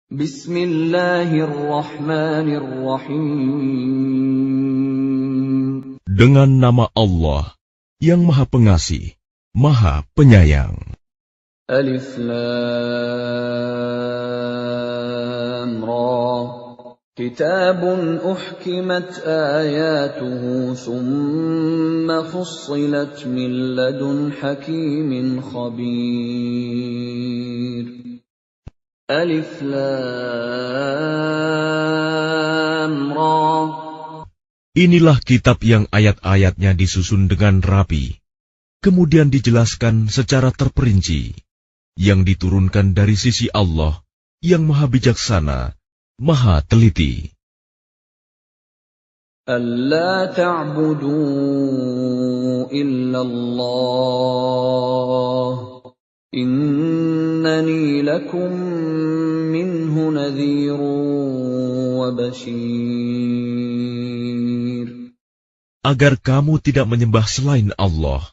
Bismillahirrahmanirrahim. Dengan nama Allah yang Maha Pengasih, Maha Penyayang. Alif Lam Ra. Kitabun uhkimat ayatuhu thumma fussilat min ladun hakimin khabir. Alif Lam Ra. Inilah kitab yang ayat-ayatnya disusun dengan rapi, kemudian dijelaskan secara terperinci, yang diturunkan dari sisi Allah yang Maha Bijaksana, Maha Teliti. Alla ta'budu illallah, innani lakum minhu nadhirun wa bashir. Agar kamu tidak menyembah selain Allah.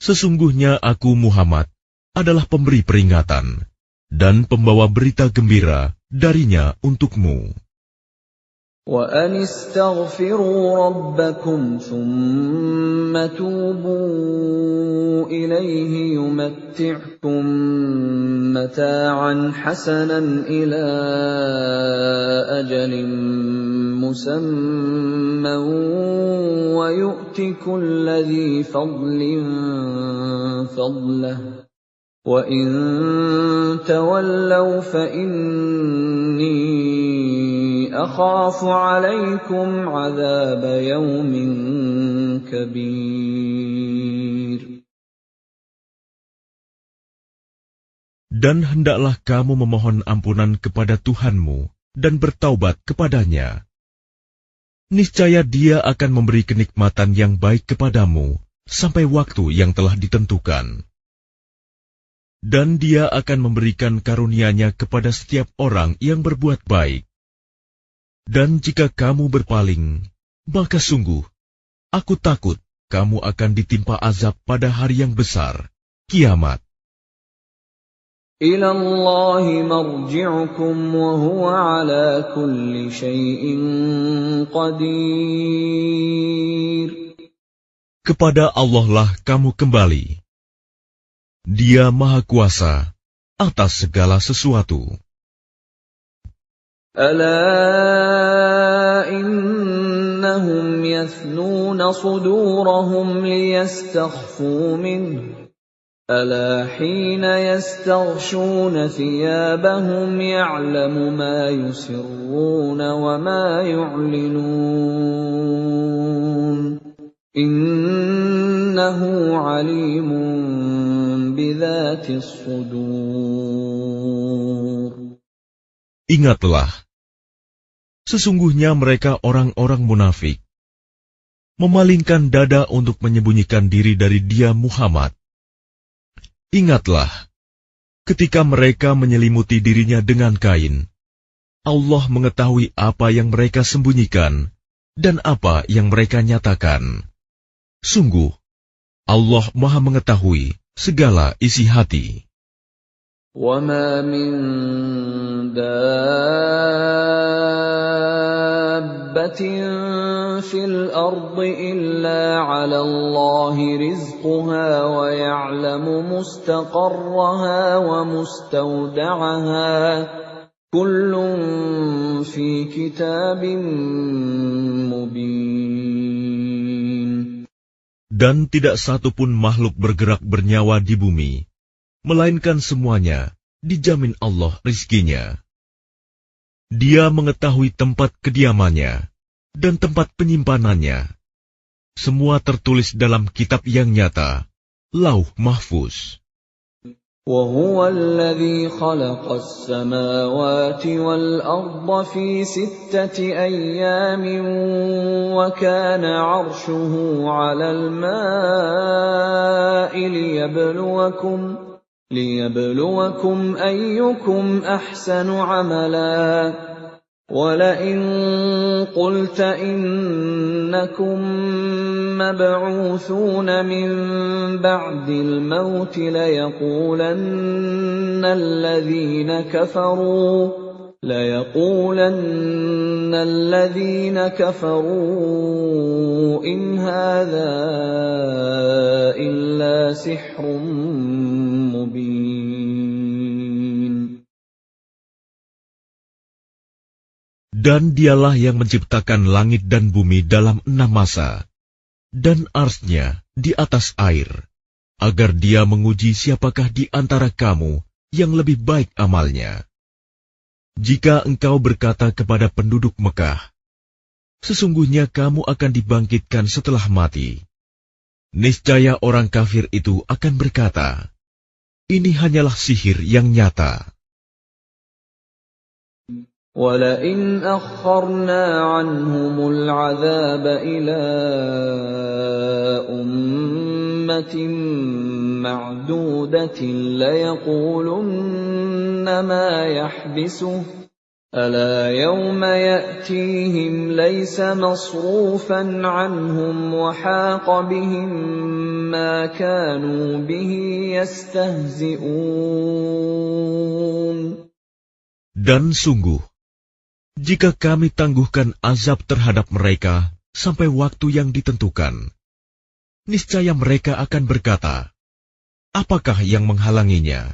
Sesungguhnya aku Muhammad adalah pemberi peringatan dan pembawa berita gembira darinya untukmu. Wa anistaghfiru rabbakum thumma tubu ilayhi yumatti'kum mata'an hasanan ila ajalin musamman wa yu'ti kulli dhi fadlin fadlahu wa in tawallaw fa inni akhafu 'alaykum 'adzab yawmin kabir. Dan hendaklah kamu memohon ampunan kepada Tuhanmu dan bertaubat kepadanya. Niscaya Dia akan memberi kenikmatan yang baik kepadamu sampai waktu yang telah ditentukan. Dan Dia akan memberikan karunia-Nya kepada setiap orang yang berbuat baik. Dan jika kamu berpaling, maka sungguh, aku takut kamu akan ditimpa azab pada hari yang besar, kiamat. Ila Allahi marji'ukum wa huwa ala kulli syai'in qadir. Kepada Allah lah kamu kembali. Dia Maha Kuasa atas segala sesuatu. Ala innahum yathnuna sudurahum liyastakhfu minhu. Ala hina yastaghshuna thiyabahum ya'lamu ma yusirruna wa ma yu'linun. Innahu alimun bidhatis sudur. Ingatlah, sesungguhnya mereka orang-orang munafik, memalingkan dada untuk menyembunyikan diri dari Dia Muhammad. Ingatlah, ketika mereka menyelimuti dirinya dengan kain, Allah mengetahui apa yang mereka sembunyikan dan apa yang mereka nyatakan. Sungguh, Allah Maha mengetahui segala isi hati. وَمَا مِن دَابَّةٍ فِي الْأَرْضِ إِلَّا عَلَى اللَّهِ رِزْقُهَا وَيَعْلَمُ مُسْتَقَرَّهَا وَمُسْتَوْدَعَهَا كُلٌّ فِي كِتَابٍ مُبِينٍ. Dan tidak satu pun makhluk bergerak bernyawa di bumi, melainkan semuanya dijamin Allah rizkinya. Dia mengetahui tempat kediamannya dan tempat penyimpanannya. Semua tertulis dalam kitab yang nyata, Lauh Mahfuz. وَهُوَ الَّذِي خَلَقَ السَّمَاوَاتِ وَالْأَرْضَ فِي 6 أَيَّامٍ وَكَانَ عَرْشُهُ عَلَى الْمَاءِ لِيَبْلُوَكُمْ أَيُّكُمْ أَحْسَنُ عَمَلًا وَلَئِن قُلْتَ إِنَّكُمْ مَبْعُوثُونَ مِنْ بَعْدِ الْمَوْتِ لَيَقُولَنَّ الَّذِينَ كَفَرُوا لَيَقُولَنَّ الَّذِينَ كَفَرُوا إِنْ هَذَا إِلَّا سِحْرٌ مُبِينٌ. Dan dialah yang menciptakan langit dan bumi dalam 6 masa, dan arsy-Nya di atas air, agar dia menguji siapakah di antara kamu yang lebih baik amalnya. Jika engkau berkata kepada penduduk Mekah, sesungguhnya kamu akan dibangkitkan setelah mati, niscaya orang kafir itu akan berkata, ini hanyalah sihir yang nyata. وَلَئِنْ أَخَّرْنَا عَنْهُمُ الْعَذَابَ إِلَىٰ أُمَّةٍ مَّعْدُودَةٍ لَيَقُولُنَّ مَا يَحْبِسُهُ أَلَا يَوْمَ يَأْتِيهِمْ لَيْسَ مَصْرُوفًا عَنْهُمْ وَحَاقَ بِهِم مَّا كَانُوا بِهِ يَسْتَهْزِئُونَ. Dan sungguh, jika kami tangguhkan azab terhadap mereka sampai waktu yang ditentukan, niscaya mereka akan berkata, apakah yang menghalanginya?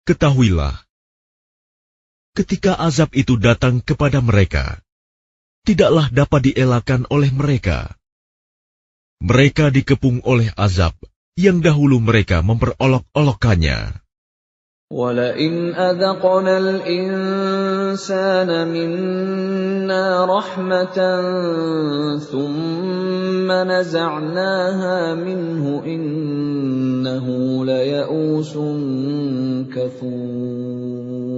Ketahuilah, ketika azab itu datang kepada mereka, tidaklah dapat dielakkan oleh mereka. Mereka dikepung oleh azab yang dahulu mereka memperolok-olokkannya. وَلَئِنْ أَذَقْنَا الْإِنسَانَ مِنَّا رَحْمَةً ثُمَّ نَزَعْنَاهَا مِنْهُ إِنَّهُ لَيَئُوسٌ كَفُورٌ.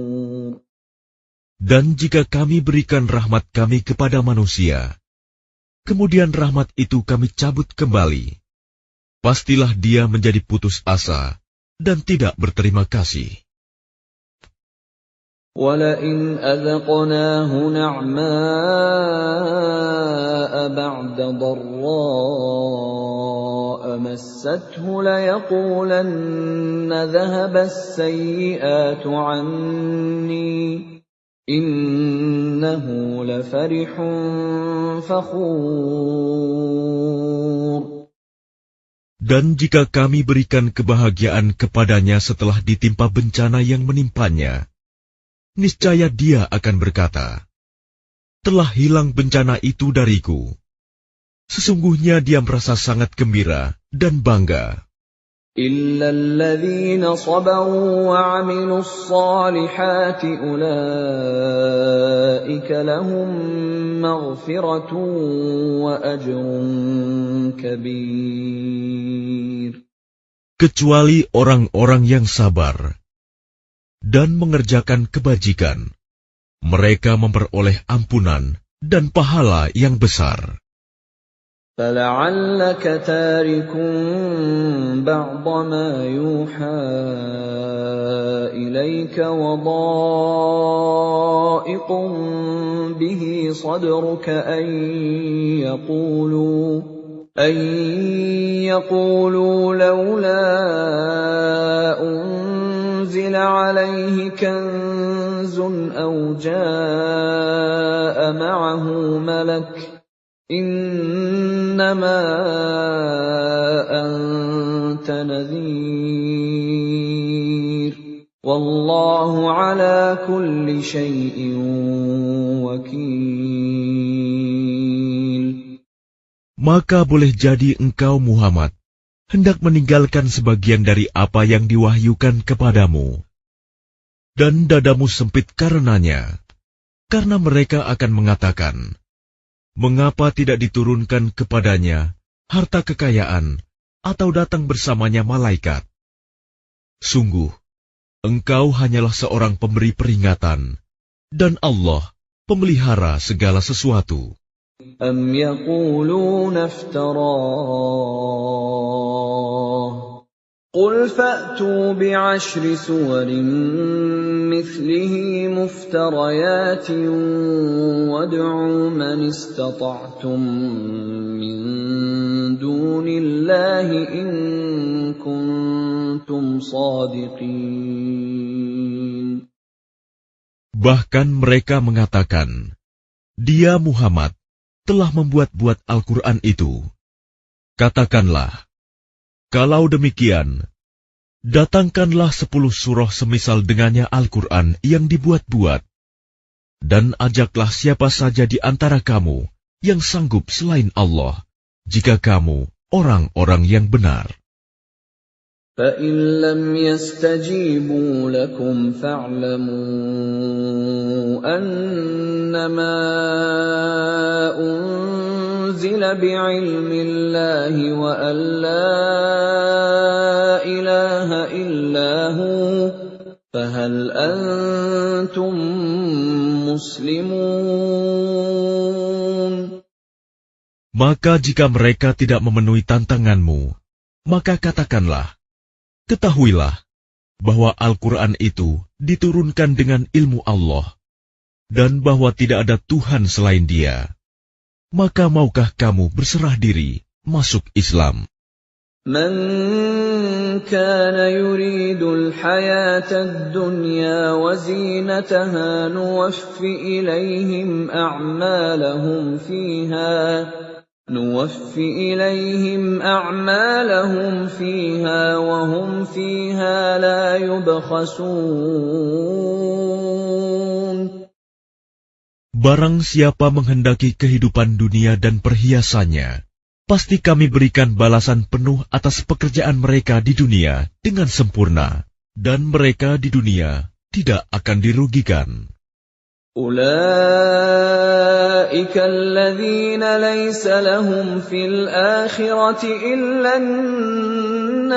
Dan jika kami berikan rahmat kami kepada manusia, kemudian rahmat itu kami cabut kembali, pastilah dia menjadi putus asa dan tidak berterima kasih. وَلَئِنْ أَذَقْنَاهُ نَعْمَاءَ بَعْدَ ضَرَّاءَ مَسَّتْهُ لَيَقُولَنَّ ذَهَبَ السَّيِّئَاتُ عَنِّي إِنَّهُ لَفَرِحٌ فَخُورٌ. Dan jika kami berikan kebahagiaan kepadanya setelah ditimpa bencana yang menimpanya, niscaya dia akan berkata, telah hilang bencana itu dariku. Sesungguhnya dia merasa sangat gembira dan bangga. إِلَّا الَّذِينَ صَبَرُوا وَعَمِلُوا الصَّالِحَاتِ أُولَٰئِكَ لَهُم مَّغْفِرَةٌ وَأَجْرٌ كَبِيرٌ. Kecuali orang-orang yang sabar dan mengerjakan kebajikan, mereka memperoleh ampunan dan pahala yang besar. فَلَعَلَّكَ تَارِكٌ بَعْضَ مَا يُوحَىٰ إِلَيْكَ وَضَائِقٌ بِهِ صَدْرُكَ أَن يَقُولُوا لَوْلَا أُنزِلَ عَلَيْهِ كَنزٌ أَوْ جَاءَ مَعَهُ مَلَكٌ إِنَّمَا أَنتَ نَذِيرٌ وَاللَّهُ عَلَى كُلِّ شَيْءٍ وَكِيلٌ. Maka boleh jadi engkau Muhammad hendak meninggalkan sebagian dari apa yang diwahyukan kepadamu, dan dadamu sempit karenanya, karena mereka akan mengatakan, mengapa tidak diturunkan kepadanya harta kekayaan atau datang bersamanya malaikat? Sungguh, engkau hanyalah seorang pemberi peringatan, dan Allah pemelihara segala sesuatu. أَمْ يَقُولُونَ افْتَرَاهُ قُلْ فَأْتُوا بِعَشْرِ سُوَرٍ مِّثْلِهِ مُفْتَرَيَاتٍ وَادْعُوا مَنِ اسْتَطَعْتُم مِّن دُونِ اللَّهِ إِن كُنتُمْ صَادِقِينَ. Bahkan mereka mengatakan, "Dia Muhammad telah membuat-buat Al-Quran itu." Katakanlah, kalau demikian, datangkanlah 10 surah semisal dengannya Al-Quran yang dibuat-buat, dan ajaklah siapa saja di antara kamu yang sanggup selain Allah, jika kamu orang-orang yang benar. فَإِن لَّمْ يَسْتَجِيبُوا لَكُمْ فَاعْلَمُوا أَنَّمَا أُنزِلَ بِعِلْمِ اللَّهِ وَأَن لَّا إِلَٰهَ إِلَّا هُوَ فَهَلْ أَنتُم مُّسْلِمُونَ. Maka jika mereka tidak memenuhi tantanganmu, maka katakanlah, ketahuilah bahwa Al-Quran itu diturunkan dengan ilmu Allah, dan bahwa tidak ada Tuhan selain Dia. Maka maukah kamu berserah diri masuk Islam? من كان يريد الحياة الدنيا وزينتها نوفِ إليهم أعمالهم فيها وهم فيها لا يبخسون. Barang siapa menghendaki kehidupan dunia dan perhiasannya, pasti kami berikan balasan penuh atas pekerjaan mereka di dunia dengan sempurna, dan mereka di dunia tidak akan dirugikan. أولئك الذين ليس لهم في الآخرة إلا النار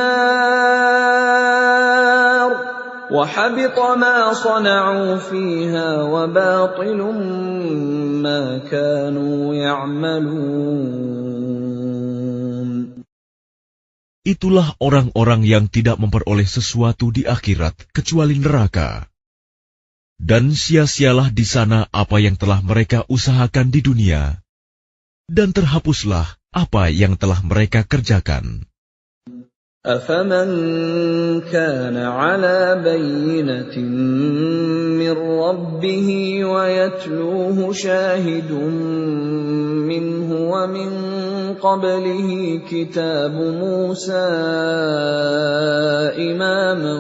وحبط ما صنعوا فيها وباطل ما كانوا يعملون. Itulah orang-orang yang tidak memperoleh sesuatu di akhirat kecuali neraka. Dan sia-sialah di sana apa yang telah mereka usahakan di dunia, dan terhapuslah apa yang telah mereka kerjakan. أَفَمَنْ كَانَ عَلَى بَيِّنَةٍ مِّن رَّبِّهِ وَيَتْلُوهُ شَاهِدٌ مِّنْهُ وَمِن قَبْلِهِ كِتَابُ مُوسَىٰ إِمَامًا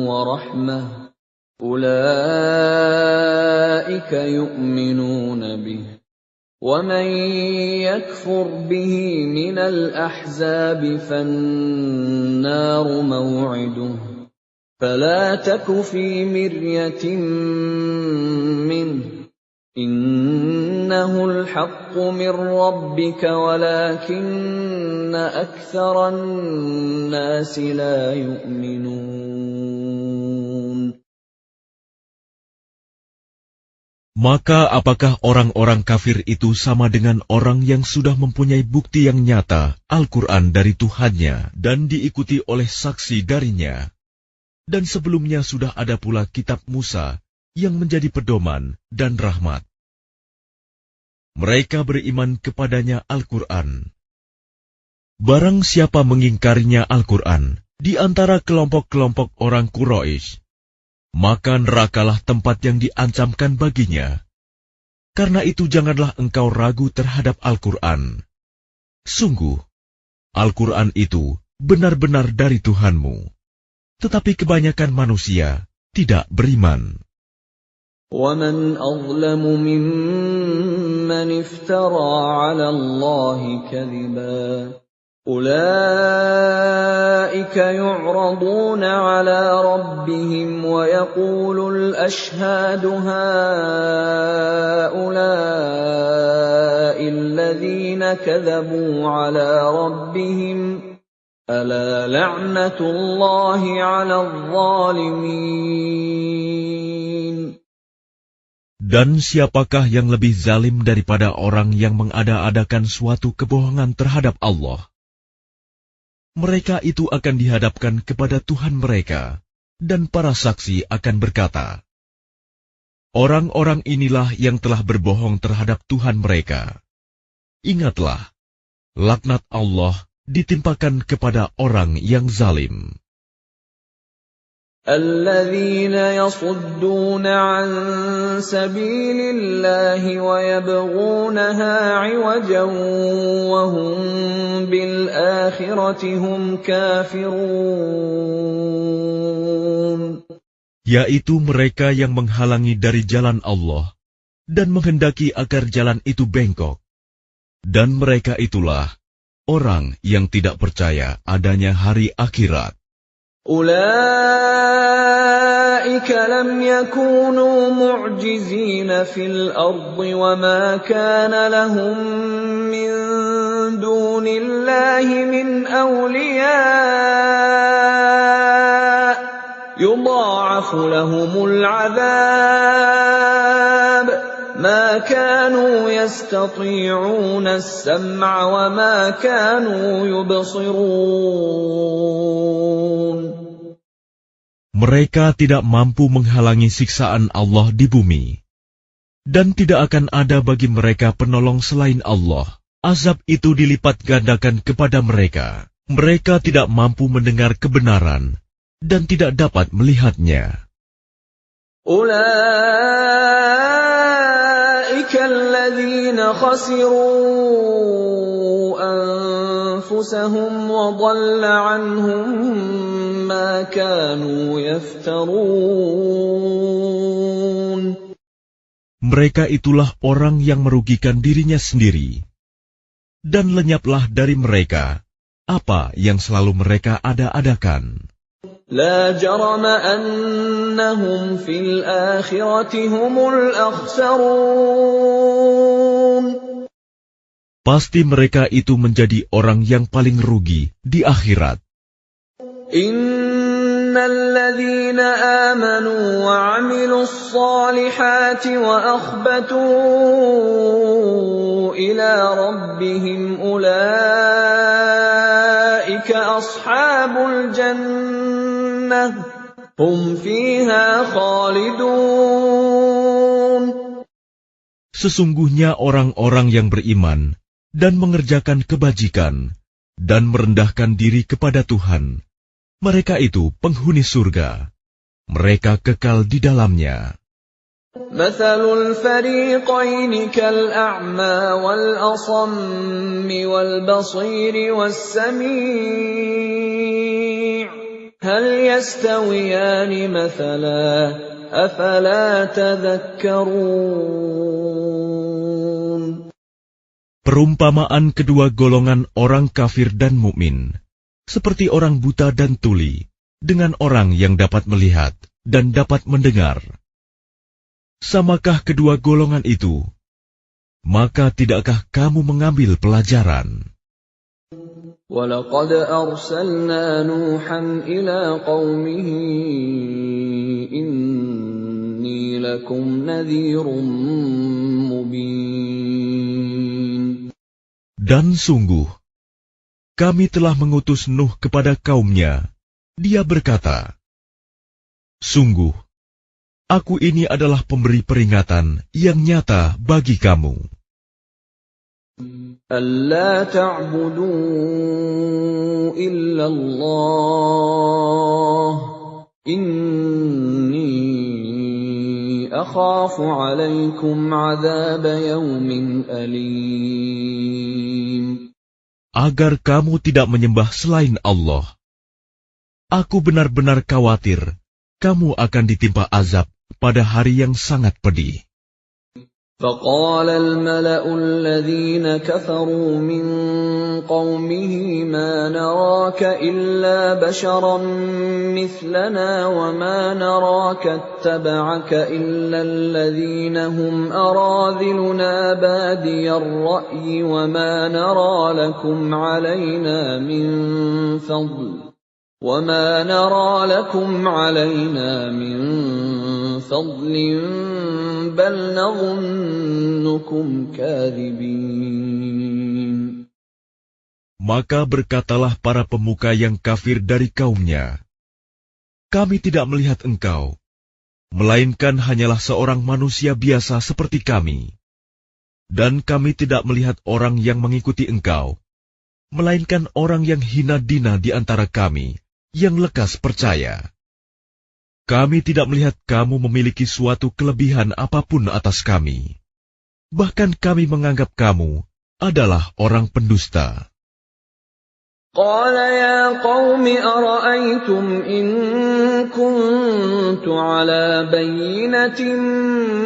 وَرَحْمَةً أولئك يؤمنون به ومن يكفر به من الأحزاب فالنار موعده فلا تك في مرية منه إنه الحق من ربك ولكن أكثر الناس لا يؤمنون. Maka apakah orang-orang kafir itu sama dengan orang yang sudah mempunyai bukti yang nyata Al-Quran dari Tuhannya dan diikuti oleh saksi darinya? Dan sebelumnya sudah ada pula kitab Musa yang menjadi pedoman dan rahmat. Mereka beriman kepadanya Al-Quran. Barang siapa mengingkarinya Al-Quran di antara kelompok-kelompok orang Quraisy, maka nerakalah tempat yang diancamkan baginya. Karena itu janganlah engkau ragu terhadap Al-Quran. Sungguh, Al-Quran itu benar-benar dari Tuhanmu. Tetapi kebanyakan manusia tidak beriman. وَمَنْ أَظْلَمُ مِمَّنِ افْتَرَىٰ عَلَى اللَّهِ كَذِبًا أولئك يعرضون على ربهم ويقول الأشهاد هؤلاء الذين كذبوا على ربهم ألا لعنة الله على الظالمين. Dan siapakah yang lebih zalim daripada orang yang mengada-adakan suatu kebohongan terhadap Allah? Mereka itu akan dihadapkan kepada Tuhan mereka, dan para saksi akan berkata, orang-orang inilah yang telah berbohong terhadap Tuhan mereka. Ingatlah, laknat Allah ditimpakan kepada orang yang zalim. الذين يصدون عن سبيل الله ويبغونها عوجا وهم بالآخرة هم كافرون. Yaitu mereka yang menghalangi dari jalan Allah dan menghendaki agar jalan itu bengkok. Dan mereka itulah orang yang tidak percaya adanya hari akhirat. أولئك لم يكونوا معجزين في الأرض وما كان لهم من دون الله من أولياء يضاعف لهم العذاب ما كانوا يستطيعون السمع وما كانوا يبصرون. Mereka tidak mampu menghalangi siksaan Allah di bumi, dan tidak akan ada bagi mereka penolong selain Allah. Azab itu dilipat gandakan kepada mereka. Mereka tidak mampu mendengar kebenaran dan tidak dapat melihatnya. Ulaika alladzina khasiru anfusahum wa dhalla anhum ma kanu yaftarun. Mereka itulah orang yang merugikan dirinya sendiri, dan lenyaplah dari mereka apa yang selalu mereka ada-adakan. La jarama annahum fil akhirati humul akhsarun. Pasti mereka itu menjadi orang yang paling rugi di akhirat. Innal ladzina amanu wa 'amilus salihati wa akhbatu ila rabbihim ulaika ashabul jannah hum fiha khalidun. Sesungguhnya orang-orang yang beriman dan mengerjakan kebajikan dan merendahkan diri kepada Tuhan, mereka itu penghuni surga. Mereka kekal di dalamnya. Mathalul fariqaini kal'a'ma wal asammi wal basiri was sami' hal yastawiyani mathala afala tadhakkarun. Perumpamaan kedua golongan orang kafir dan mukmin seperti orang buta dan tuli dengan orang yang dapat melihat dan dapat mendengar. Samakah kedua golongan itu? Maka tidakkah kamu mengambil pelajaran? وَلَقَدْ أَرْسَلْنَا نُوحًا إِلَى قَوْمِهِ إِنِّي لَكُمْ نَذِيرٌ مُبِينٌ. Dan sungguh, kami telah mengutus Nuh kepada kaumnya. Dia berkata, sungguh, aku ini adalah pemberi peringatan yang nyata bagi kamu. Alla ta'budu illa Allah. Inni akhafu 'alaikum 'adzab yaumin alim. Agar kamu tidak menyembah selain Allah. Aku benar-benar khawatir kamu akan ditimpa azab pada hari yang sangat pedih. فَقَالَ الْمَلَأُ الَّذِينَ كَفَرُوا مِنْ قَوْمِهِ مَا نَرَاكَ إِلَّا بَشَرًا مِثْلَنَا وَمَا نَرَاكَ اتَّبَعَكَ إِلَّا الَّذِينَ هُمْ أَرَاذِلُنَا بَادِيَ الرَّأْيِ وَمَا نَرَى لَكُمْ عَلَيْنَا مِنْ فَضْلٍ بَلْ نَظُنُّكُمْ كَاذِبِينَ. Maka berkatalah para pemuka yang kafir dari kaumnya, kami tidak melihat engkau, melainkan hanyalah seorang manusia biasa seperti kami. Dan kami tidak melihat orang yang mengikuti engkau, melainkan orang yang hina dina di antara kami, yang lekas percaya. kami tidak melihat kamu memiliki suatu kelebihan apapun atas kami. Bahkan kami menganggap kamu adalah orang pendusta. قال يا قوم أرأيتم إن كنت على بينة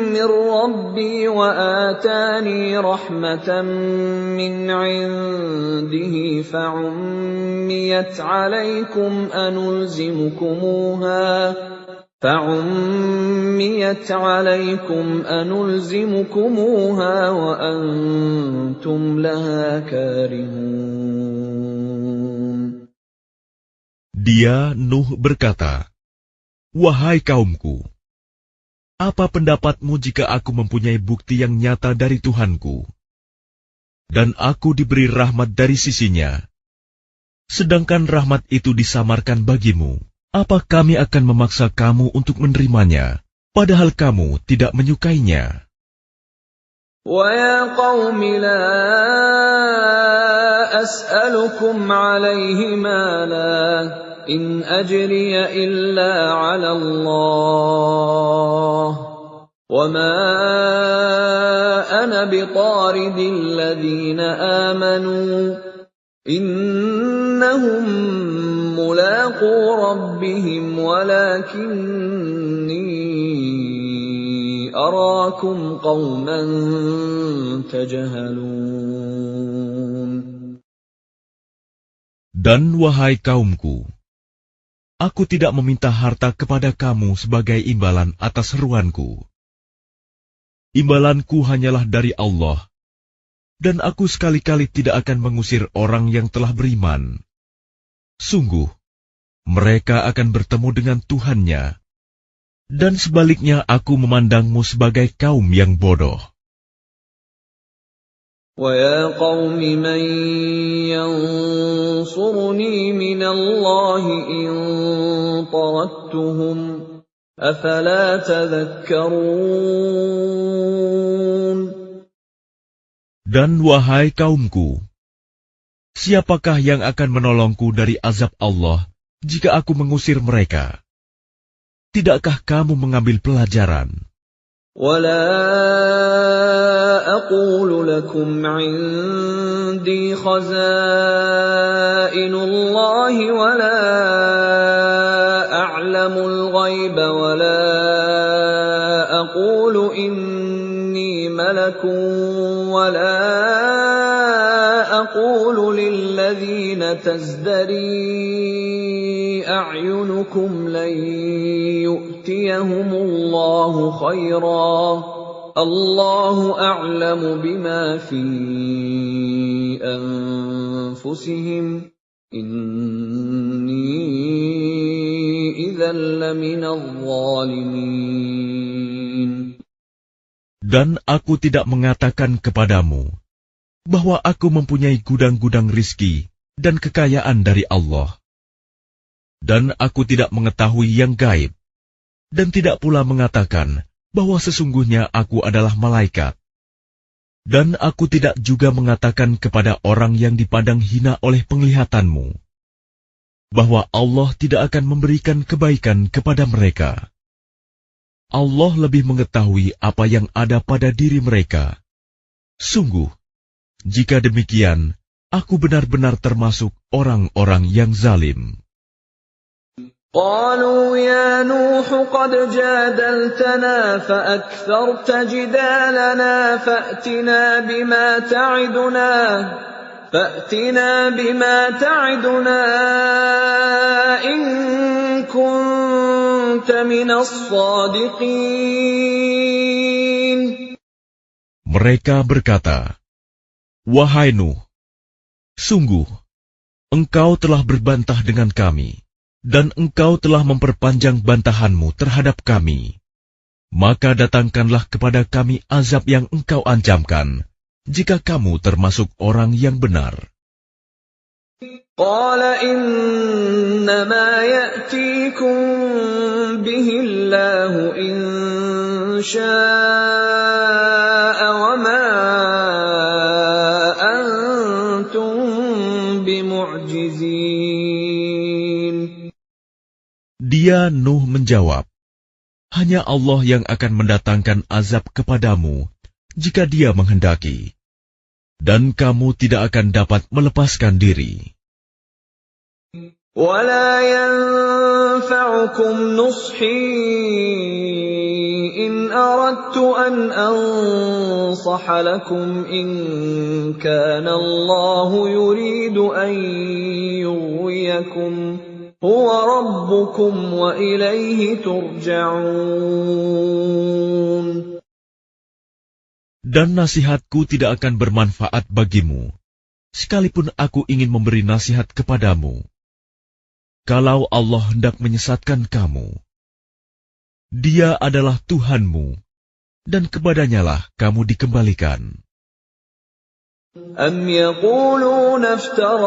من ربي وآتاني رحمة من عنده فعميت عليكم أنلزمكموها وأنتم لها كارهون. Dia, Nuh, berkata, "Wahai kaumku, apa pendapatmu jika aku mempunyai bukti yang nyata dari Tuhanku, dan aku diberi rahmat dari sisinya, sedangkan rahmat itu disamarkan bagimu? Apa kami akan memaksa kamu untuk menerimanya, padahal kamu tidak menyukainya?" وَيَا قَوْمِ لَا أَسْأَلُكُمْ عَلَيْهِ مَالًا إِنْ أَجْرِيَ إِلَّا عَلَى اللَّهِ وَمَا أَنَا بِطَارِدِ الَّذِينَ آمَنُوا إِنَّهُمْ مُلَاقُو رَبِّهِمْ وَلَكِنِّي أَرَاكُمْ قَوْمًا تَجْهَلُونَ. Dan wahai kaumku, aku tidak meminta harta kepada kamu sebagai imbalan atas seruanku. Imbalanku hanyalah dari Allah, dan aku sekali-kali tidak akan mengusir orang yang telah beriman. Sungguh, mereka akan bertemu dengan Tuhannya, dan sebaliknya aku memandangmu sebagai kaum yang bodoh. وَيَا قَوْمِ مَنْ يَنْصُرُنِي مِنَ اللَّهِ إِنْ طَرَدتُّهُمْ أَفَلَا تَذَكَّرُونَ. Dan wahai kaumku, siapakah yang akan menolongku dari azab Allah jika aku mengusir mereka? Tidakkah kamu mengambil pelajaran? وَلَا أَقُولُ لَكُمْ عِنْدِي خَزَائِنُ اللَّهِ وَلَا أَعْلَمُ الْغَيْبَ وَلَا أَقُولُ إِنِّي مَلَكٌ وَلَا أَقُولُ لِلَّذِينَ تَزْدَرِي أَعْيُنُكُمْ لَن يُؤْتِيَهُمُ اللَّهُ خَيْرًا اللَّهُ أَعْلَمُ بِمَا فِي أَنفُسِهِمْ إِنِّي إِذًا لَّمِنَ الظَّالِمِينَ. Dan aku tidak mengatakan kepadamu bahwa aku mempunyai gudang-gudang rizki dan kekayaan dari Allah. Dan aku tidak mengetahui yang gaib, dan tidak pula mengatakan bahwa sesungguhnya aku adalah malaikat. Dan aku tidak juga mengatakan kepada orang yang dipandang hina oleh penglihatanmu, bahwa Allah tidak akan memberikan kebaikan kepada mereka. Allah lebih mengetahui apa yang ada pada diri mereka. Sungguh, jika demikian, aku benar-benar termasuk orang-orang yang zalim. قالوا يا نوح قد جادلتنا فأكثرت جدالنا فأتنا بما تعدنا إن كنت من الصادقين. Mereka berkata, "Wahai Nuh, sungguh, engkau telah berbantah dengan kami, dan engkau telah memperpanjang bantahanmu terhadap kami. Maka datangkanlah kepada kami azab yang engkau ancamkan, jika kamu termasuk orang yang benar." قال إنما يأتيكم به الله إن شاء وما أنتم بمعجزين. Dia, Nuh, menjawab, hanya Allah yang akan mendatangkan azab kepadamu jika Dia menghendaki, dan kamu tidak akan dapat melepaskan diri. وَلَا يَنفَعُكُمْ نُصْحِي إِنْ أَرَدْتُ أَنْ أَنصَحَ لَكُمْ إِنْ كَانَ اللَّهُ يُرِيدُ أَنْ يُغْوِيَكُمْ هُوَ رَبُّكُمْ وَإِلَيْهِ تُرْجَعُونَ. Dan nasihatku tidak akan bermanfaat bagimu, sekalipun aku ingin memberi nasihat kepadamu. Kalau Allah hendak menyesatkan kamu, Dia adalah Tuhanmu, dan kepadanyalah kamu dikembalikan. أَمْ يَقُولُونَ افْتَرَاهُ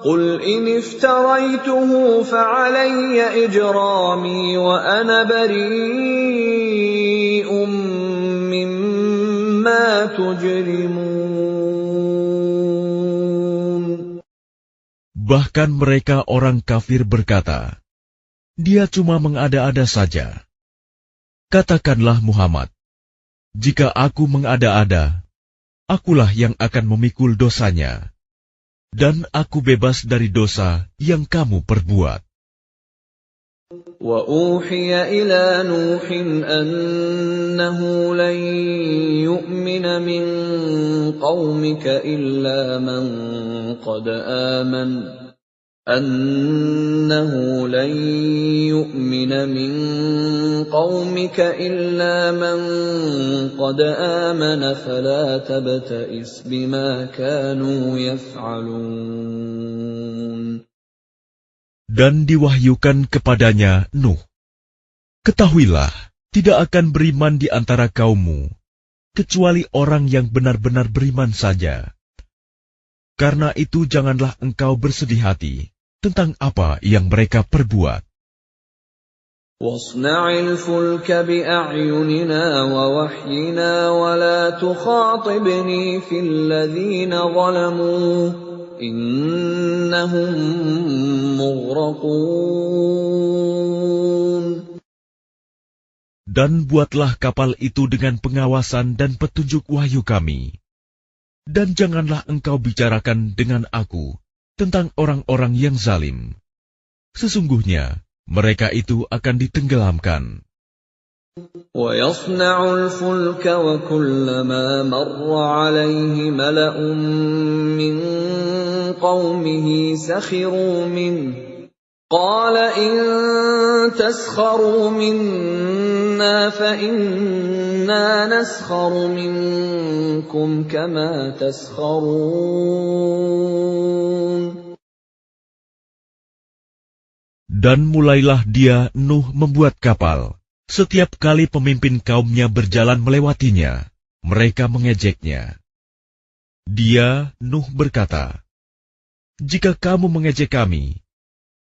قُلْ إِنِ افْتَرَيْتُهُ فَعَلَيَّ إِجْرَامِي وَأَنَا بَرِيءٌ مِّمَّا تُجْرِمُونَ. Bahkan mereka orang kafir berkata, Dia cuma mengada-ada saja. Katakanlah Muhammad, jika aku mengada-ada, akulah yang akan memikul dosanya, dan aku bebas dari dosa yang kamu perbuat. وَأُوحِيَ إِلَى نُوحٍ أَنَّهُ لَن يُؤْمِنَ مِن قَوْمِكَ إِلَّا مَن قَدْ آمَنَ فَلَا تَبْتَئِسْ بِمَا كَانُوا يَفْعَلُونَ. Dan diwahyukan kepadanya Nuh, ketahuilah, tidak akan beriman di antara kaummu, kecuali orang yang benar-benar beriman saja. Karena itu janganlah engkau bersedih hati tentang apa yang mereka perbuat. وَاصْنَعِ الْفُلْكَ بِأَعْيُنِنَا وَوَحْيِنَا وَلَا تُخَاطِبْنِي فِي الَّذِينَ ظَلَمُوا إِنَّهُمْ مُغْرَقُونَ. Dan buatlah kapal itu dengan pengawasan dan petunjuk wahyu kami. Dan janganlah engkau bicarakan dengan aku tentang orang-orang yang zalim. Sesungguhnya mereka itu akan ditenggelamkan. وَيَصْنَعُ الْفُلْكَ وَكُلَّمَا مَرَّ عَلَيْهِ مَلَأٌ مِّن قَوْمِهِ سَخِرُوا مِنْهُ قَالَ إِن تَسْخَرُوا مِنَّا فَإِنَّا نَسْخَرُ مِنكُمْ كَمَا تَسْخَرُونَ. Dan mulailah dia, Nuh, membuat kapal. Setiap kali pemimpin kaumnya berjalan melewatinya, mereka mengejeknya. Dia, Nuh, berkata, jika kamu mengejek kami,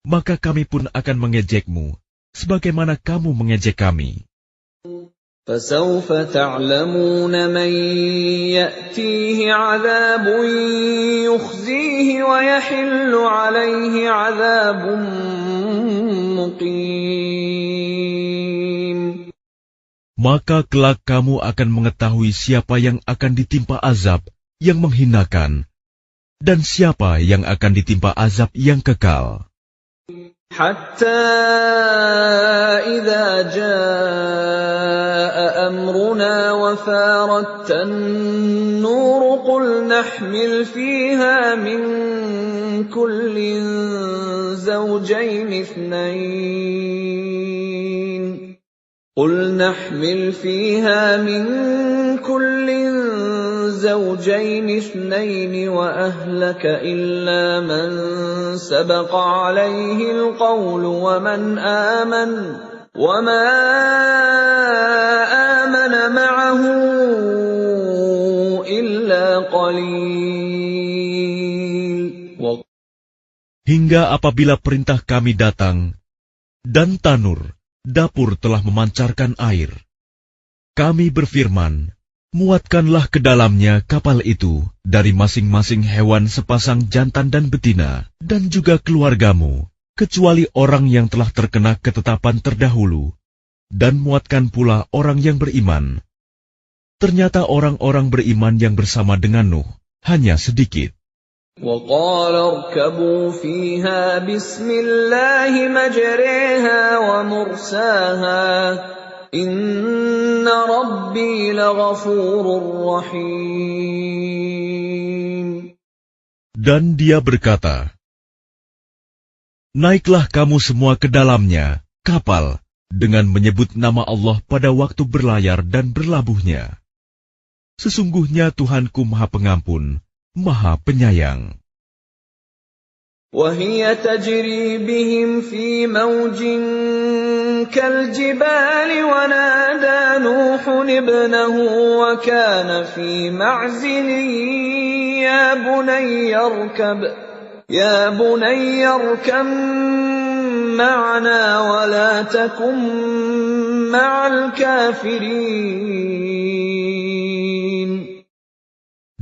maka kami pun akan mengejekmu, sebagaimana kamu mengejek kami. فَسَوْفَ تَعْلَمُونَ مَنْ يَأْتِيهِ عَذَابٌ يُخْزِيهِ وَيَحِلُّ عَلَيْهِ عَذَابٌ مُقِيمٌ. Maka kelak kamu akan mengetahui siapa yang akan ditimpa azab yang menghinakan, dan siapa yang akan ditimpa azab yang kekal. حَتَّى إِذَا جَاءَ أَمْرُنَا وَفَارَتِ النُّورُ قُلْ نَحْمِلُ فِيهَا مِن كُلٍّ زَوْجَيْنِ اثْنَيْنِ وَأَهْلَكَ إِلَّا مَن سَبَقَ عَلَيْهِ الْقَوْلُ وَمَنْ آمَنَ وَمَا آمَنَ مَعَهُ إِلَّا قَلِيلٌ. Hingga apabila perintah kami datang, dan tanur, dapur telah memancarkan air, kami berfirman, muatkanlah ke dalamnya kapal itu dari masing-masing hewan sepasang jantan dan betina, dan juga keluargamu, kecuali orang yang telah terkena ketetapan terdahulu, dan muatkan pula orang yang beriman. Ternyata orang-orang beriman yang bersama dengan Nuh hanya sedikit. وَقَالَ ارْكَبُوا فِيهَا بِسْمِ اللَّهِ مَجْرَاهَا وَمُرْسَاهَا إِنَّ رَبِّي لَغَفُورٌ رَّحِيمٌ. Dan dia berkata, naiklah kamu semua ke dalamnya, kapal, dengan menyebut nama Allah pada waktu berlayar dan berlabuhnya. Sesungguhnya Tuhanku Maha Pengampun, Maha Penyayang. وَهِيَ تَجْرِي بِهِمْ فِي مَوْجٍ كَالْجِبَالِ وَنَادَى نُوحٌ ابْنَهُ وَكَانَ فِي مَعْزِلٍ يَا بُنَيَّ ارْكَب مَّعَنَا وَلَا تَكُن مَّعَ الْكَافِرِينَ.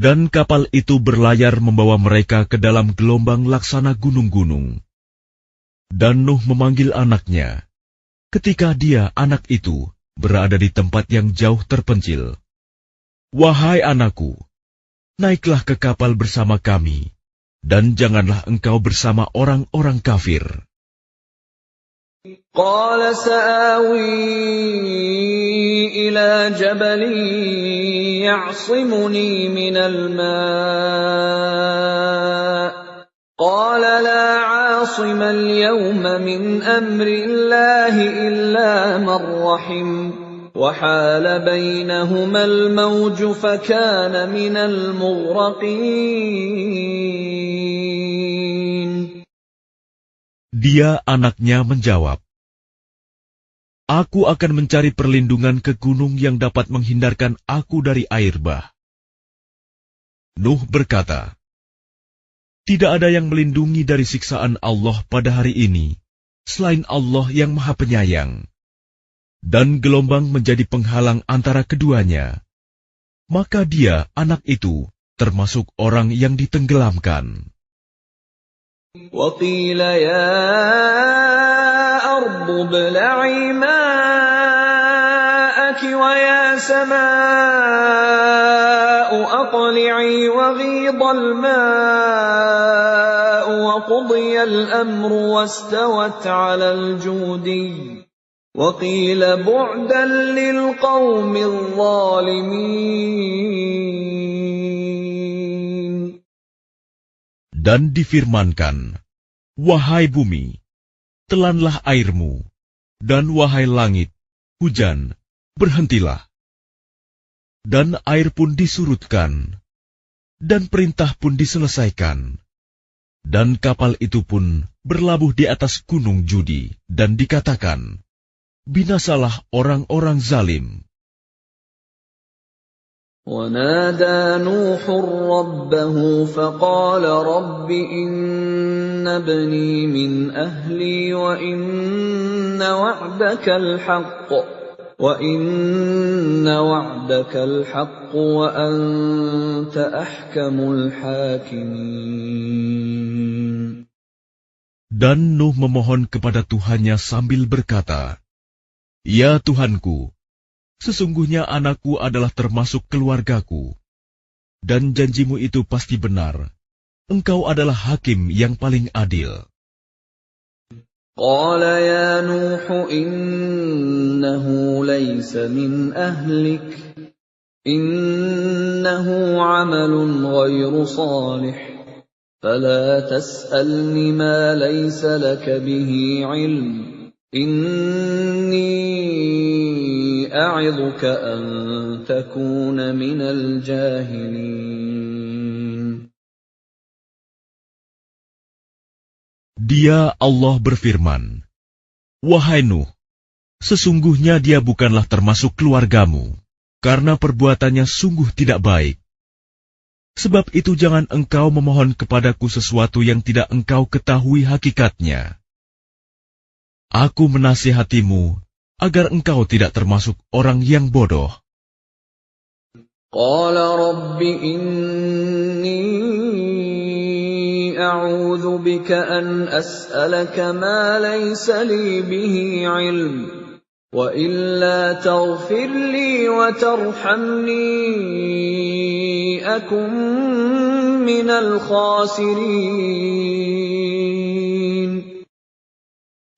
Dan kapal itu berlayar membawa mereka ke dalam gelombang laksana gunung-gunung. Dan Nuh memanggil anaknya, ketika dia, anak itu, berada di tempat yang jauh terpencil. Wahai anakku, naiklah ke kapal bersama kami, dan janganlah engkau bersama orang-orang kafir. قَالَ سَآوِي إِلَى جَبَلٍ يَعْصِمُنِي مِنَ الْمَاءِ قَالَ لَا عَاصِمَ الْيَوْمَ مِنْ أَمْرِ اللَّهِ إِلَّا مَنْ رَحِمَ وَحَالَ بَيْنَهُمَا الْمَوْجُ فَكَانَ مِنَ الْمُغْرَقِينَ. Dia, anaknya, menjawab, aku akan mencari perlindungan ke gunung yang dapat menghindarkan aku dari air bah. Nuh berkata, tidak ada yang melindungi dari siksaan Allah pada hari ini, selain Allah yang Maha Penyayang. Dan gelombang menjadi penghalang antara keduanya. Maka dia, anak itu, termasuk orang yang ditenggelamkan. وَقِيلَ يَا أَرْضُ ابْلَعِي مَاءَكِ وَيَا سَمَاءُ أَقْلِعِي وَغِيضَ الْمَاءُ وَقُضِيَ الْأَمْرُ وَاسْتَوَتْ عَلَى الْجُودِيِّ وَقِيلَ بُعْدًا لِلْقَوْمِ الظَّالِمِينَ. Dan difirmankan, wahai bumi, telanlah airmu, dan wahai langit, hujan, berhentilah. Dan air pun disurutkan, dan perintah pun diselesaikan. Dan kapal itu pun berlabuh di atas gunung Judi, dan dikatakan, binasalah orang-orang zalim. وَنَادَى نُوحٌ رَبَّهُ فَقَالَ رَبِّ إِنَّ ابْنِي مِنْ أَهْلِي وَإِنَّ وَعْدَكَ الْحَقُّ وَأَنْتَ أَحْكَمُ الْحَاكِمِينَ. Dan Nuh memohon kepada Tuhannya sambil berkata, ya Tuhanku, sesungguhnya anakku adalah termasuk keluargaku, dan janjimu itu pasti benar. Engkau adalah hakim yang paling adil. قَالَ يَا نُوحُ إِنَّهُ لَيْسَ مِنْ أَهْلِكَ إِنَّهُ عَمَلٌ غَيْرُ صَالِحٍ فَلَا تَسْأَلْنِ مَا لَيْسَ لَكَ بِهِ عِلْمٌ إِنِّي أَعِظُكَ أَن تَكُونَ مِنَ الْجَاهِلِينَ. Dia, Allah, berfirman, wahai Nuh, sesungguhnya dia bukanlah termasuk keluargamu, karena perbuatannya sungguh tidak baik. Sebab itu jangan engkau memohon kepadaku sesuatu yang tidak engkau ketahui hakikatnya. Aku menasihatimu agar engkau tidak termasuk orang yang bodoh. قَالَ رَبِّ إِنِّي أعوذ بك أن أسألك ما ليس لي به علم وإلا تغفر لي وترحمني أكن من الخاسرين.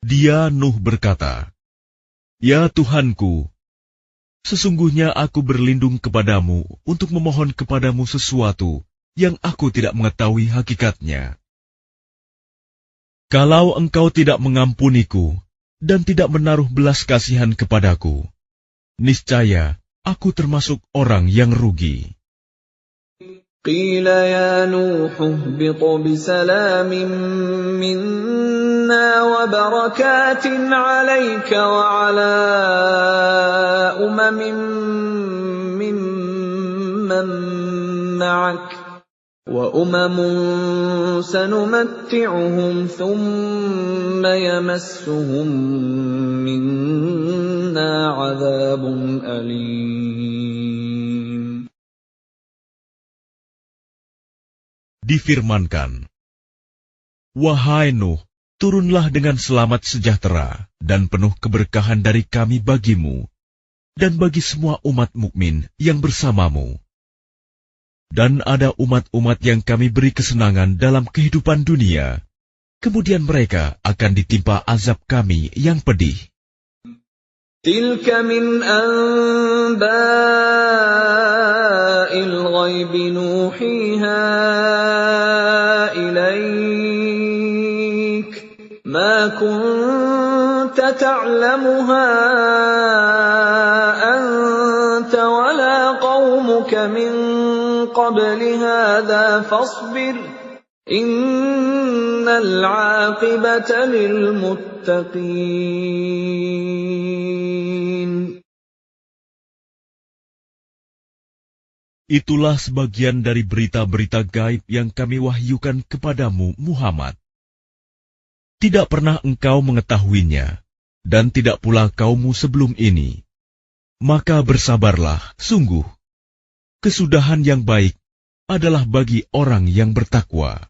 Dia Nuh berkata, "Ya Tuhanku, sesungguhnya aku berlindung kepadamu untuk memohon kepadamu sesuatu yang aku tidak mengetahui hakikatnya. Kalau engkau tidak mengampuniku dan tidak menaruh belas kasihan kepadaku, niscaya aku termasuk orang yang rugi." قيل يا نوح اهبط بسلام منا وبركات عليك وعلى ممن معك وأمم سنمتعهم ثم يمسهم منا عذاب أليم. Difirmankan, "Wahai Nuh, turunlah dengan selamat sejahtera dan penuh keberkahan dari kami bagimu dan bagi semua umat mukmin yang bersamamu. Dan ada umat-umat yang kami beri kesenangan dalam kehidupan dunia, kemudian mereka akan ditimpa azab kami yang pedih." تلك من أنباء الغيب نوحيها إليك ما كنت تعلمها أنت ولا قومك من قبل هذا فاصبر إن العاقبة للمتقين. Itulah sebagian dari berita-berita gaib yang kami wahyukan kepadamu, Muhammad. Tidak pernah engkau mengetahuinya, dan tidak pula kaummu sebelum ini. Maka bersabarlah, sungguh, kesudahan yang baik adalah bagi orang yang bertakwa.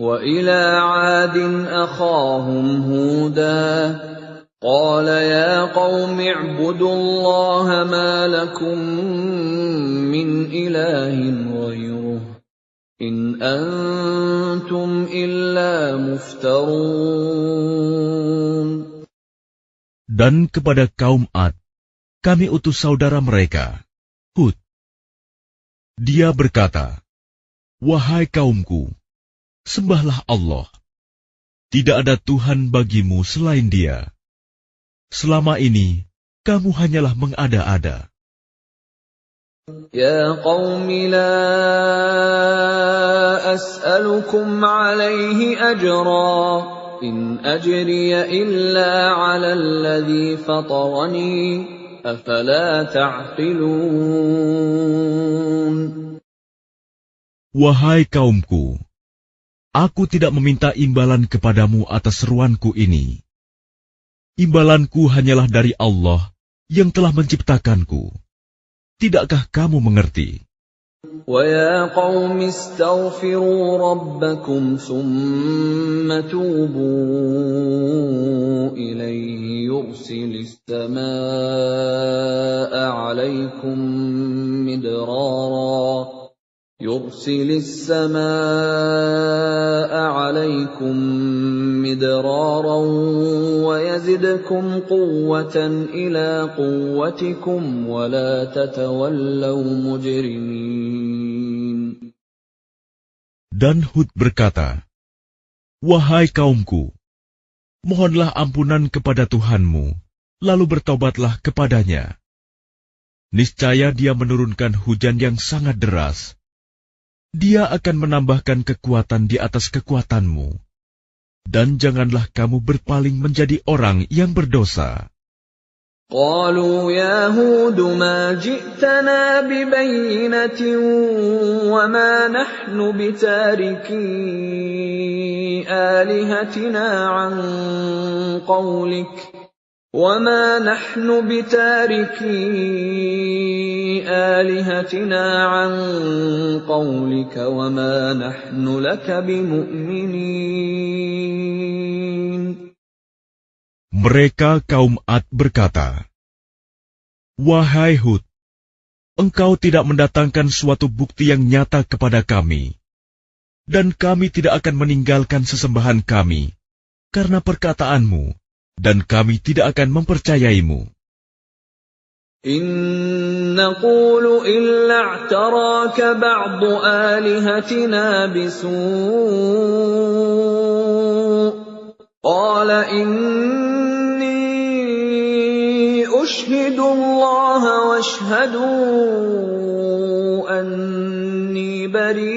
وَإِلَى عَادٍ أَخَاهُمْ هُودًا قَالَ يَا قَوْمِ اعْبُدُوا اللَّهَ مَا لَكُمْ مِنْ إِلَٰهٍ غَيْرُهُ إِنْ أَنْتُمْ إِلَّا مُفْتَرُونَ. Dan kepada kaum Ad, kami utus saudara mereka, Hud. Dia berkata, "Wahai kaumku, sembahlah Allah. Tidak ada Tuhan bagimu selain Dia. Selama ini, kamu hanyalah mengada-ada." يا قوم لا أسألكم عليه أجرا إن أجري إلا على الذي فطرني أفلا تعقلون. Wahai kaumku, aku tidak meminta imbalan kepadamu atas seruanku ini. Imbalanku hanyalah dari Allah yang telah menciptakanku. Tidakkah kamu mengerti? وَيَا قَوْمِ اسْتَغْفِرُوا رَبَّكُمْ ثُمَّ تُوبُوا إِلَيْهِ يُرْسِلِ السَّمَاءَ عَلَيْكُمْ مِدْرَارًا وَيَزِدْكُمْ قُوَّةً إِلَى قُوَّتِكُمْ وَلَا تَتَوَلَّوْا مُجْرِمِينَ. Dan Hud berkata, "Wahai kaumku, mohonlah ampunan kepada Tuhanmu, lalu bertobatlah kepadanya. Niscaya Dia menurunkan hujan yang sangat deras. Dia akan menambahkan kekuatan di atas kekuatanmu. Dan janganlah kamu berpaling menjadi orang yang berdosa." قالوا يا هود ما جئتنا ببينة وما نحن بتاركي آلهتنا عن قولك وما نحن بتاركي بآلهتنا عن قولك وما نحن لك بمؤمنين. Mereka kaum Ad berkata, "Wahai Hud, engkau tidak mendatangkan suatu bukti yang nyata kepada kami, dan kami tidak akan meninggalkan sesembahan kami karena perkataanmu, dan kami tidak akan mempercayaimu. إن نقول إلا اعتراك بعض آلهتنا بسوء قال إني أشهد الله واشهدوا أني بريء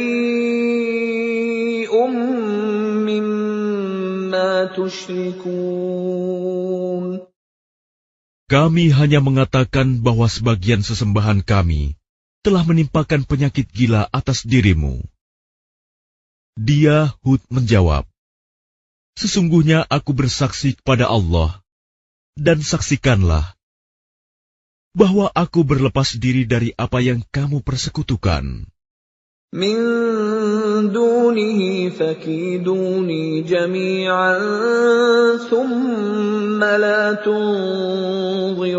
مما تشركون. Kami hanya mengatakan bahwa sebagian sesembahan kami telah menimpakan penyakit gila atas dirimu." Dia, Hud, menjawab, "Sesungguhnya aku bersaksi kepada Allah, dan saksikanlah bahwa aku berlepas diri dari apa yang kamu persekutukan. Min dunihi fakiduni jami'an thumma la tunzirun."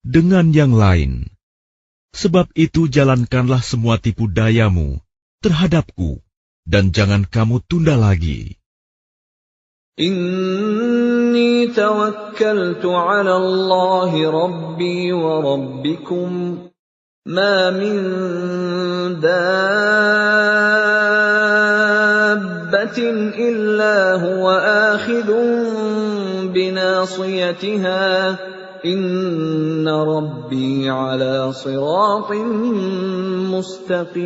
Dengan yang lain, sebab itu jalankanlah semua tipu dayamu terhadapku, dan jangan kamu tunda lagi. Inni tawakkaltu 'ala Allahi rabbi wa rabbikum ma min dabbatin illa huwa akhidun binasiyatiha inna rabbi 'ala siratin mustaqim.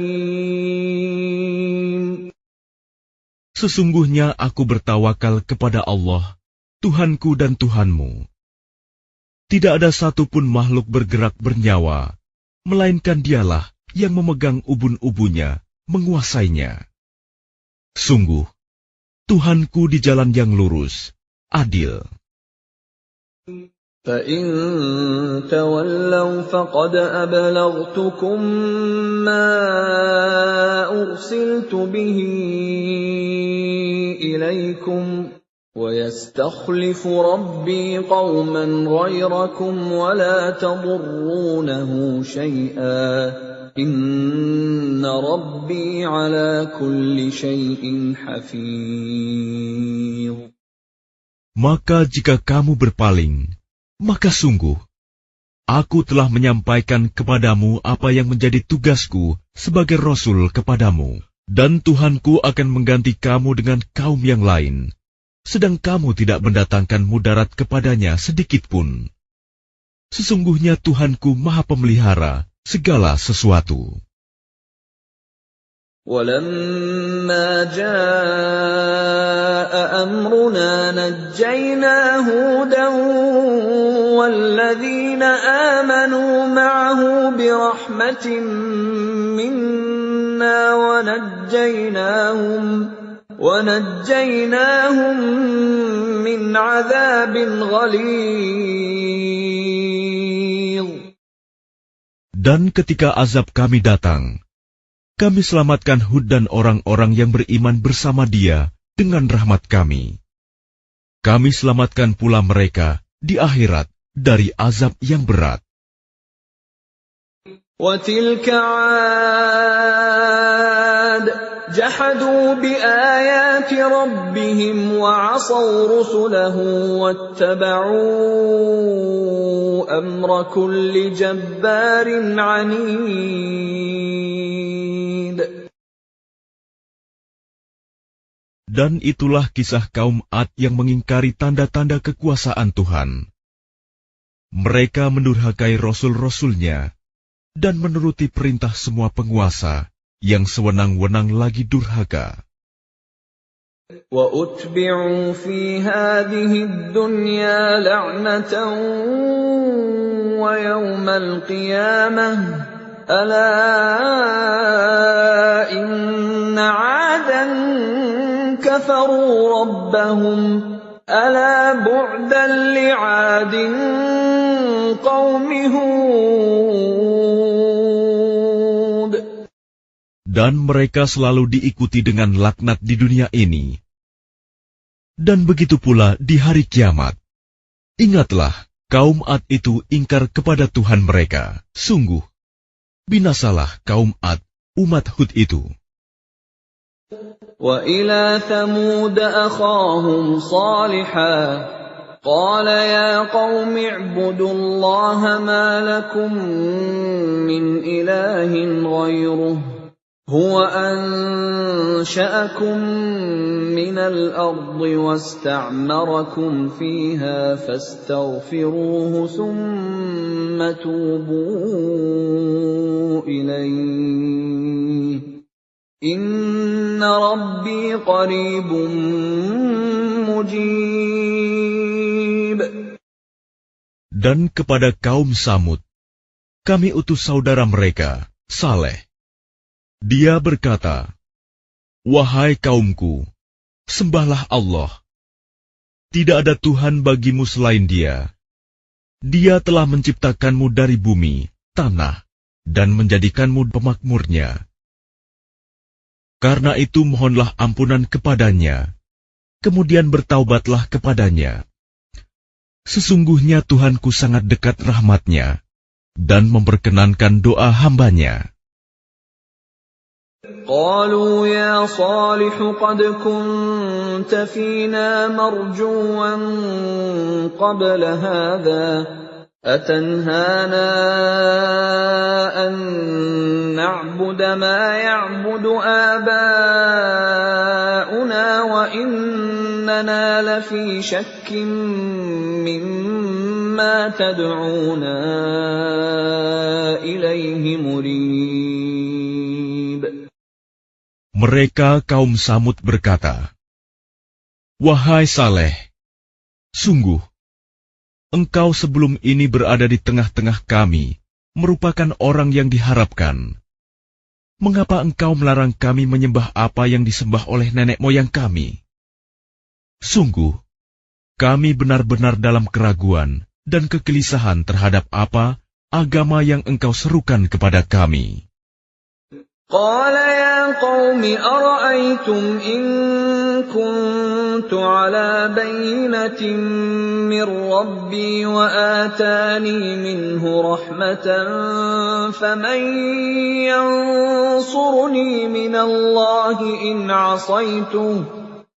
Sesungguhnya aku bertawakal kepada Allah, Tuhanku dan Tuhanmu. Tidak ada satupun makhluk bergerak bernyawa, melainkan dialah yang memegang ubun-ubunnya, menguasainya. Sungguh, Tuhanku di jalan yang lurus, adil. فَإِن تَوَلَّوْا فَقَدْ أَبْلَغْتُكُم مَّا أُرْسِلْتُ بِهِ إِلَيْكُمْ وَيَسْتَخْلِفُ رَبِّي قَوْمًا غَيْرَكُمْ وَلَا تَضُرُّونَهُ شَيْئًا إِنَّ رَبِّي عَلَى كُلِّ شَيْءٍ حَفِيظٌ. Maka jika kamu berpaling, maka sungguh, aku telah menyampaikan kepadamu apa yang menjadi tugasku sebagai Rasul kepadamu, dan Tuhanku akan mengganti kamu dengan kaum yang lain, sedang kamu tidak mendatangkan mudarat kepadanya sedikitpun. Sesungguhnya Tuhanku Maha Pemelihara segala sesuatu. وَلَمَّا جَاءَ أَمْرُنَا نَجَّيْنَا هُودًا وَالَّذِينَ آمَنُوا مَعَهُ بِرَحْمَةٍ مِّنَّا وَنَجَّيْنَاهُمْ مِنْ عَذَابٍ غَلِيظٍ. Dan ketika azab kami datang, kami selamatkan Hud dan orang-orang yang beriman bersama dia dengan rahmat kami. Kami selamatkan pula mereka di akhirat dari azab yang berat. وَتِلْكَ عَادٌ جَحَدُوا بِآيَاتِ رَبِّهِمْ وَعَصَوْا رُسُلَهُ وَاتَّبَعُوا أَمْرَ كُلِّ جَبَّارٍ عَنِيدٍ. Dan itulah kisah kaum Ad yang mengingkari tanda-tanda kekuasaan Tuhan. Mereka mendurhakai rasul-rasulnya dan menuruti perintah semua penguasa yang sewenang-wenang lagi durhaka. وَأُتْبِعُوا فِي هَٰذِهِ الدُّنْيَا لَعْنَةً وَيَوْمَ الْقِيَامَةِ أَلَا إِنَّ عَادًا كَفَرُوا رَبَّهُمْ أَلَا بُعْدًا لِعَادٍ قوم هود. Dan mereka selalu diikuti dengan laknat di dunia ini. Dan begitu pula di hari kiamat. Ingatlah, kaum Ad itu ingkar kepada Tuhan mereka. Sungguh, binasalah kaum Ad, umat Hud itu. وَإِلَى ثَمُودَ أَخَاهُمْ صَالِحًا قَالَ يَا قَوْمِ اعْبُدُوا اللَّهَ مَا لَكُمْ مِنْ إِلَٰهٍ غَيْرُهُ هُوَ أَنشَأَكُم مِّنَ الْأَرْضِ وَاسْتَعْمَرَكُمْ فِيهَا فَاسْتَغْفِرُوهُ ثُمَّ تُوبُوا إِلَيْهِ إِنَّ رَبِّي قَرِيبٌ مُّجِيبٌ. Dan kepada kaum Samud, kami utus saudara mereka, Saleh. Dia berkata, "Wahai kaumku, sembahlah Allah. Tidak ada Tuhan bagimu selain Dia. Dia telah menciptakanmu dari bumi, tanah, dan menjadikanmu pemakmurnya. Karena itu mohonlah ampunan kepadanya, kemudian bertaubatlah kepadanya. Sesungguhnya Tuhanku sangat dekat rahmatnya, dan memperkenankan doa hambanya." قالوا يا صالح قد كنت فينا مرجوا قبل هذا أتنهانا أن نعبد ما يعبد آباؤنا وإننا لفي شك مما تدعونا إليه مريب. Mereka kaum Samud berkata, "Wahai Saleh, sungguh, engkau sebelum ini berada di tengah-tengah kami, merupakan orang yang diharapkan. Mengapa engkau melarang kami menyembah apa yang disembah oleh nenek moyang kami? Sungguh, kami benar-benar dalam keraguan dan kegelisahan terhadap apa agama yang engkau serukan kepada kami." قال يا قوم أرأيتم إن كنت على بينة من ربي وآتاني منه رحمة فمن ينصرني من الله إن عصيته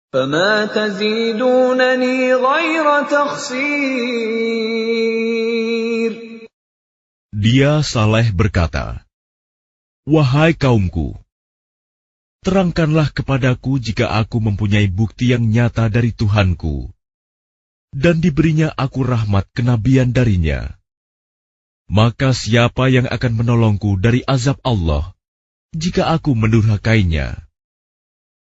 فما تزيدونني غير تخسير. Dia Saleh berkata, "Wahai kaumku, terangkanlah kepadaku jika aku mempunyai bukti yang nyata dari Tuhanku, dan diberinya aku rahmat kenabian darinya. Maka siapa yang akan menolongku dari azab Allah, jika aku mendurhakainya?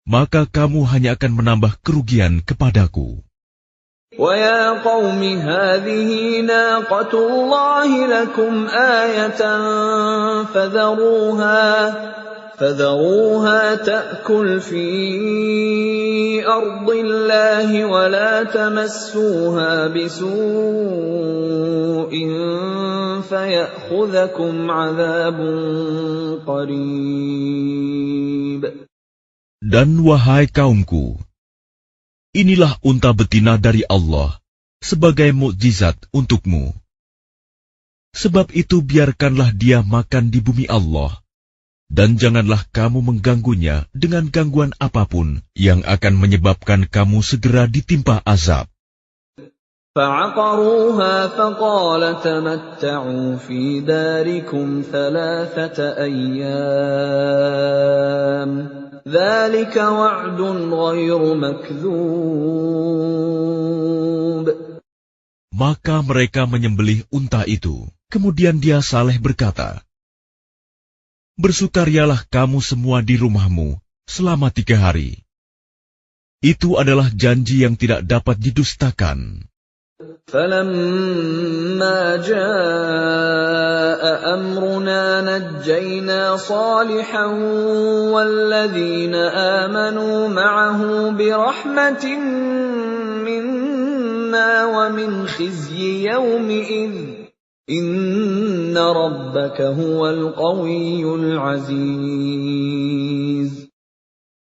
Maka kamu hanya akan menambah kerugian kepadaku." وَيَا قَوْمِ هَٰذِهِ نَاقَةُ اللَّهِ لَكُمْ آيَةً فَذَرُوهَا تَأْكُلْ فِي أَرْضِ اللَّهِ وَلَا تَمَسُّوهَا بِسُوءٍ فَيَأْخُذَكُمْ عَذَابٌ قَرِيبٌ. Dan wahai kaumku, inilah unta betina dari Allah sebagai mukjizat untukmu. Sebab itu biarkanlah dia makan di bumi Allah, dan janganlah kamu mengganggunya dengan gangguan apapun yang akan menyebabkan kamu segera ditimpa azab. فَعَقَرُوهَا فَقَالَ تَمَتَّعُوا فِي دَارِكُمْ 3 أَيَّامٍ ذَلِكَ وَعْدٌ غَيْرُ مَكْذُوبٍ. Maka mereka menyembelih unta itu. Kemudian dia Saleh berkata, "Bersukarialah kamu semua di rumahmu selama 3 hari. Itu adalah janji yang tidak dapat didustakan." فَلَمَّا جَاءَ أَمْرُنَا نَجَّيْنَا صَالِحًا وَالَّذِينَ آمَنُوا مَعَهُ بِرَحْمَةٍ مِّنَّا وَمِنْ خِزْيِ يَوْمِئِذٍ Inna rabbaka huwal qawiyyul aziz.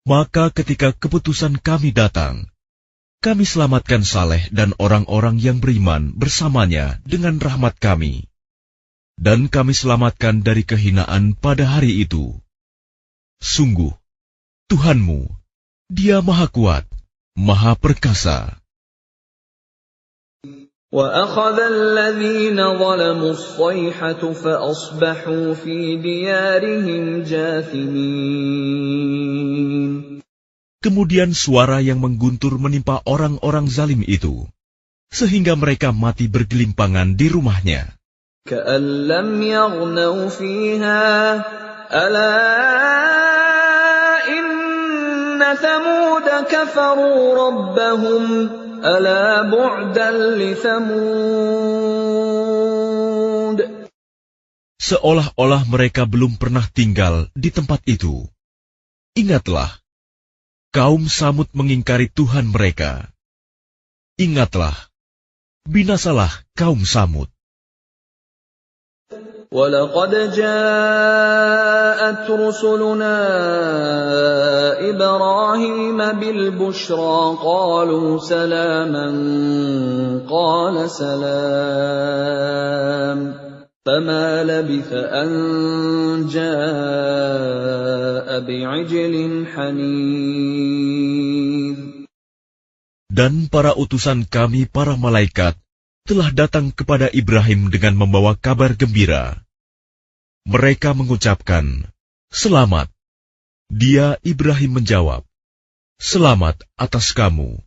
Maka ketika keputusan kami datang, kami selamatkan Saleh dan orang-orang yang beriman bersamanya dengan rahmat kami. Dan kami selamatkan dari kehinaan pada hari itu. Sungguh, Tuhanmu, Dia Maha Kuat, Maha Perkasa. وَأَخَذَ الَّذِينَ ظَلَمُوا الصَّيْحَةُ فَأَصْبَحُوا فِي دِيَارِهِمْ جَاثِمِينَ. Kemudian suara yang mengguntur menimpa orang-orang zalim itu, sehingga mereka mati bergelimpangan di rumahnya. كَأَن لَّمْ يَغْنَوْا فِيهَا أَلَا إِنَّ ثَمُودَ كَفَرُوا رَبَّهُمْ أَلَا بُعْدًا لِثَمُودَ. Seolah-olah mereka belum pernah tinggal di tempat itu. Ingatlah, kaum Samud mengingkari Tuhan mereka. Ingatlah, binasalah kaum Samud. وَلَقَدْ جَاءَتْ رُسُلُنَا إِبْرَاهِيمَ بِالْبُشْرَىٰ قَالُوا سَلَامًا قَالَ سَلَامٌ فَمَا لَبِثَ أَن جَاءَ بِعِجْلٍ حَنِيذٍ. Dan para utusan kami, para malaikat, telah datang kepada Ibrahim dengan membawa kabar gembira. Mereka mengucapkan, "Selamat." Dia, Ibrahim, menjawab, "Selamat atas kamu."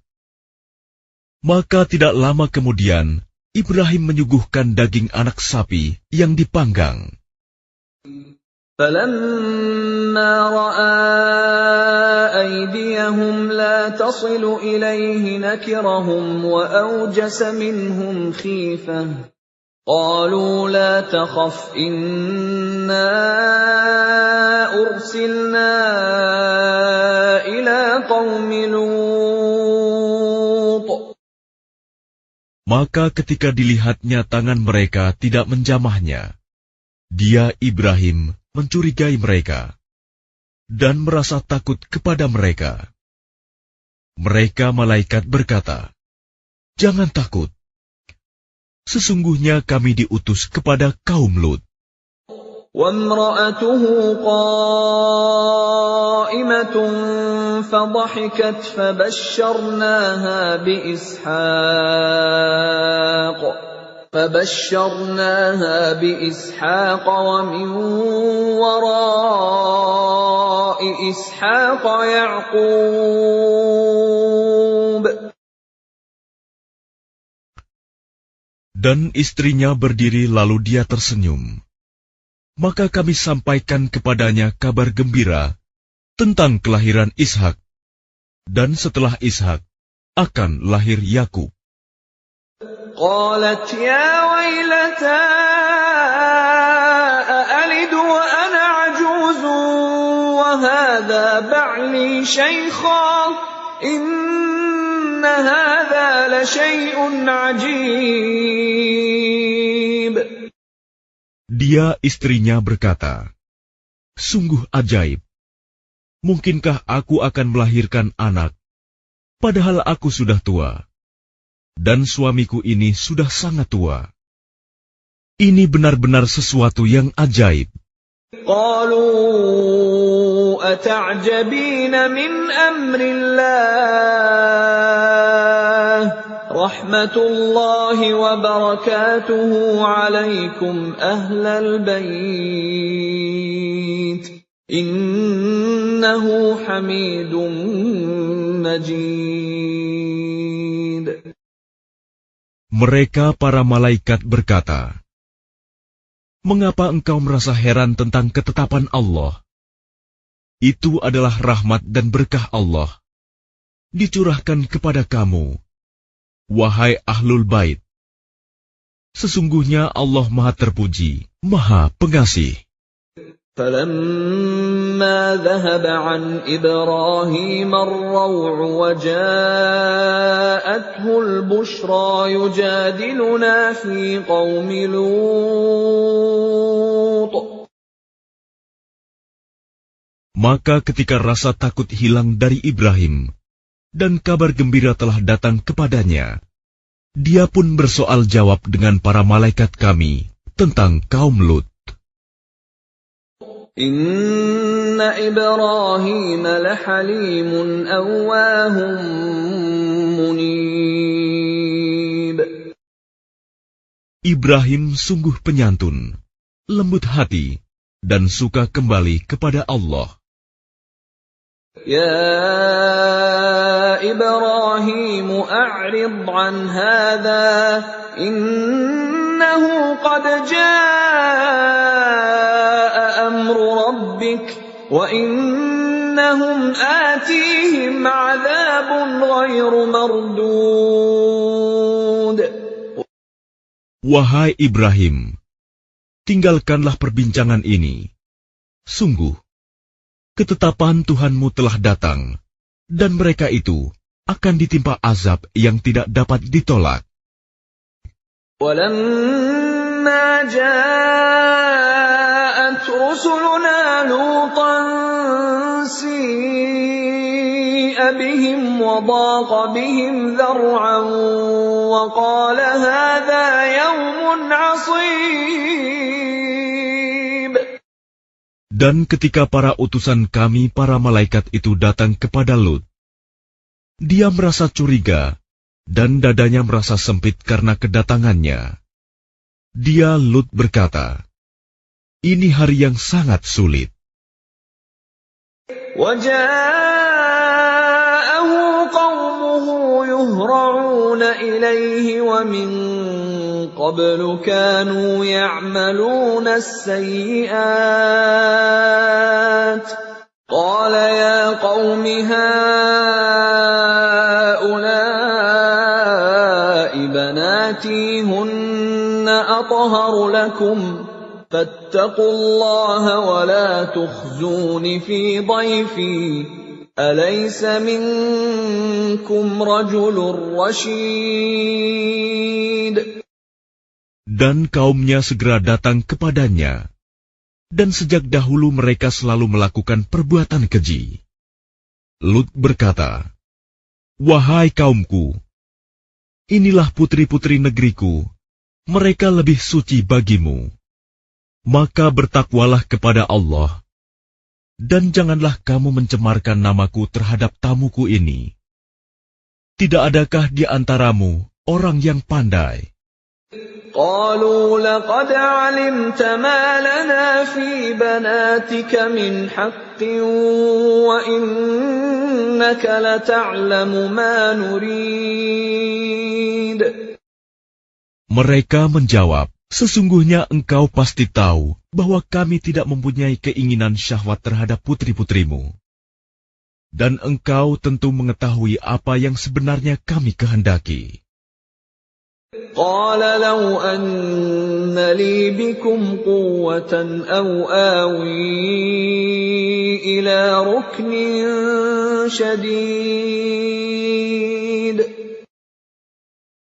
Maka tidak lama kemudian, Ibrahim menyuguhkan daging anak sapi yang dipanggang. فَلَمَّا رَأَىٰ أَيْدِيَهُمْ لَا تَصِلُ إِلَيْهِ نَكِرَهُمْ وَأَوْجَسَ مِنْهُمْ خِيفَةً قَالُوا لَا تَخَفْ إِنَّا أُرْسِلْنَا إِلَىٰ قَوْمِ لُوطٍ. Maka ketika dilihatnya tangan mereka tidak menjamahnya, dia, Ibrahim, mencurigai mereka dan merasa takut kepada mereka. Mereka malaikat berkata, "Jangan takut. Sesungguhnya kami diutus kepada kaum Lut." وَامْرَأَتُهُ قَائِمَةٌ فَضَحِكَتْ فَبَشَّرْنَاهَا بِإِسْحَاقَ وَمِن وَرَاءِ إِسْحَاقَ يَعْقُوبَ. Dan istrinya berdiri lalu dia tersenyum. Maka kami sampaikan kepadanya kabar gembira tentang kelahiran Ishak. Dan setelah Ishak akan lahir Yakub. قالت يا ويلتى أألد وأنا عجوز وهذا بعلي شيخا إن هذا لشيء عجيب. Dia, istrinya, berkata, "Sungguh ajaib. Mungkinkah aku akan melahirkan anak, padahal aku sudah tua, dan suamiku ini sudah sangat tua. Ini benar-benar sesuatu yang ajaib." قالوا أتعجبين من أمر الله رحمة الله وبركاته عليكم أهل البيت إنه حميد مجيد. Mereka para malaikat berkata, "Mengapa engkau merasa heran tentang ketetapan Allah? Itu adalah rahmat dan berkah Allah, dicurahkan kepada kamu, wahai Ahlul Bait. Sesungguhnya Allah Maha Terpuji, Maha Pengasih." فَلَمَّا ذَهَبَ عَنْ إِبْرَاهِيمَ الرَّوْعُ وَجَاءَتْهُ الْبُشْرَى يُجَادِلُنَا فِي قَوْمِ لُوطٍ. Maka ketika rasa takut hilang dari Ibrahim, dan kabar gembira telah datang kepadanya, dia pun bersoal jawab dengan para malaikat kami tentang kaum Lut. Inna Ibrahim lahalimun awwahum munib. Ibrahim sungguh penyantun, lembut hati, dan suka kembali kepada Allah. Ya Ibrahim a'rid an hadha innahu qad jaa amru rabbik wa innahum atihim 'adzabun ghairu mardud. Wahai Ibrahim, tinggalkanlah perbincangan ini. Sungguh, ketetapan Tuhanmu telah datang, dan mereka itu akan ditimpa azab yang tidak dapat ditolak. وَلَمَّا جَاءَتْ رُسُلُنَا لُوطًا سِيءَ بِهِمْ وَضَاقَ بِهِمْ ذَرْعًا وَقَالَ هَذَا يَوْمٌ عَصِيبٌ. Dan ketika para utusan kami, para malaikat itu datang kepada Lut, dia merasa curiga, dan dadanya merasa sempit karena kedatangannya. Dia, Lut, berkata, "Ini hari yang sangat sulit." وَجَاءَهُ قَوْمُهُ يُهْرَعُونَ إِلَيْهِ وَمِن قَبْلُ كَانُوا يَعْمَلُونَ السَّيِّئَاتِ قَالَ يَا قَوْمِ هَٰؤُلَاءِ بَنَاتِي هُنَّ أَطْهَرُ لَكُمْ فَاتَّقُوا اللَّهَ وَلَا تُخْزُونِ فِي ضَيْفِي أَلَيْسَ مِنكُمْ رَجُلٌ رَّشِيدٌ. Dan kaumnya segera datang kepadanya, dan sejak dahulu mereka selalu melakukan perbuatan keji. Lut berkata, "Wahai kaumku, inilah putri-putri negeriku, mereka lebih suci bagimu. Maka bertakwalah kepada Allah, dan janganlah kamu mencemarkan namaku terhadap tamuku ini. Tidak adakah di antaramu orang yang pandai?" قالوا لقد علمت ما لنا في بناتك من حق وإنك لتعلم ما نريد. Mereka menjawab, "Sesungguhnya engkau pasti tahu bahwa kami tidak mempunyai keinginan syahwat terhadap putri-putrimu. Dan engkau tentu mengetahui apa yang sebenarnya kami kehendaki." قال لو أن لي بكم قوة أو آوي إلى ركن شديد.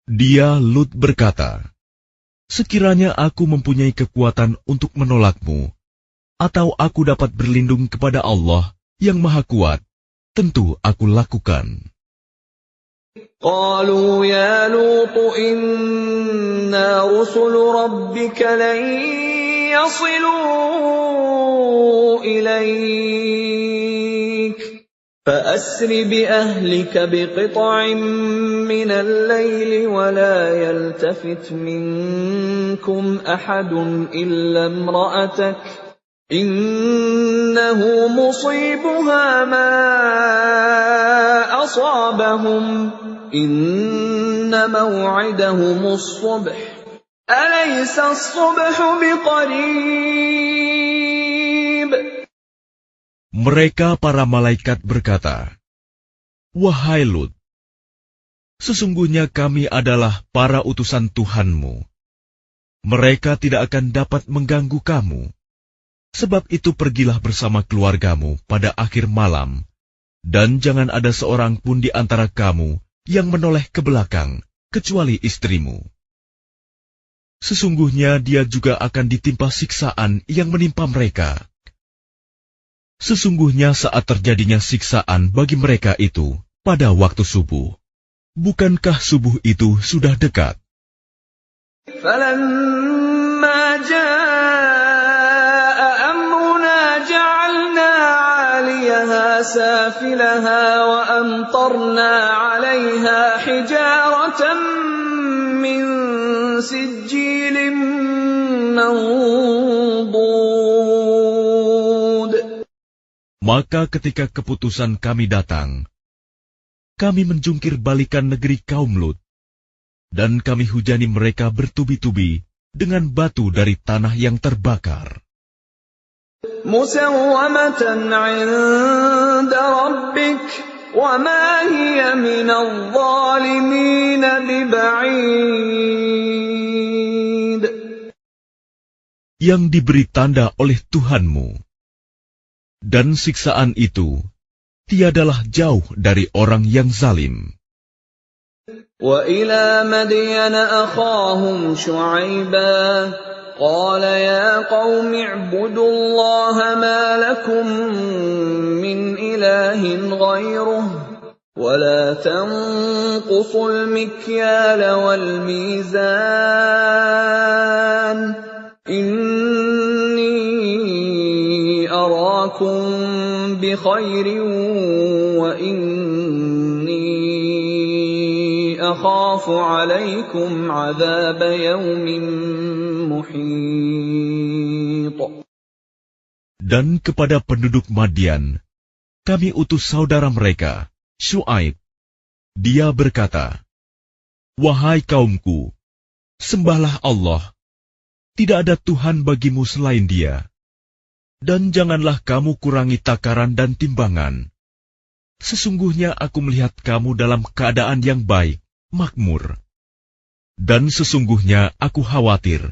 Dia, Lut, berkata, "Sekiranya aku mempunyai kekuatan untuk menolakmu, atau aku dapat berlindung kepada Allah yang Maha Kuat, tentu aku lakukan." قالوا يا لوط إنا رسل ربك لن يصلوا إليك فأسر بأهلك بقطع من الليل ولا يلتفت منكم أحد إلا امرأتك إنه مصيبها ما أصابهم إن موعدهم الصبح أليس الصبح بقريب. Mereka para malaikat berkata, "Wahai Lut, sesungguhnya kami adalah para utusan Tuhanmu. Mereka tidak akan dapat mengganggu kamu. Sebab itu pergilah bersama keluargamu pada akhir malam, dan jangan ada seorang pun di antara kamu yang menoleh ke belakang, kecuali istrimu. Sesungguhnya dia juga akan ditimpa siksaan yang menimpa mereka. Sesungguhnya saat terjadinya siksaan bagi mereka itu pada waktu subuh. Bukankah subuh itu sudah dekat? فَلَمَّا جَاءَ أَمْرُنَا جَعَلْنَا عَالِيَهَا سَافِلَهَا وَأَمْطَرْنَا عَلَيْهَا حِجَارَةً مِّن سِجِّيلٍ مَّنضُودٍ. Maka ketika keputusan kami datang, kami menjungkir balikan negeri kaum Lut, dan kami hujani mereka bertubi-tubi dengan batu dari tanah yang terbakar. مُّسَوَّمَةً عِندَ رَبِّكَ وَمَا هِيَ مِنَ الظَّالِمِينَ بِبَعِيدٍ. Yang diberi tanda oleh Tuhanmu, dan siksaan itu tiadalah jauh dari orang yang zalim. وَإِلَى مَدْيَنَ أَخَاهُمْ شُعَيْبًا قَالَ يَا قَوْمِ اعْبُدُوا اللَّهَ مَا لَكُم مِّنْ إِلَٰهٍ غَيْرُهُ وَلَا تَنقُصُوا الْمِكْيَالَ وَالْمِيزَانَ إِنِّي أَرَاكُم بِخَيْرٍ وَإِنِّي أَخَافُ عَلَيْكُمْ عَذَابَ يَوْمٍ مُحِيطٍ. Dan kepada penduduk Madian, kami utus saudara mereka, Syuaib. Dia berkata, "Wahai kaumku, sembahlah Allah. Tidak ada Tuhan bagimu selain Dia. Dan janganlah kamu kurangi takaran dan timbangan. Sesungguhnya aku melihat kamu dalam keadaan yang baik, makmur. Dan sesungguhnya aku khawatir,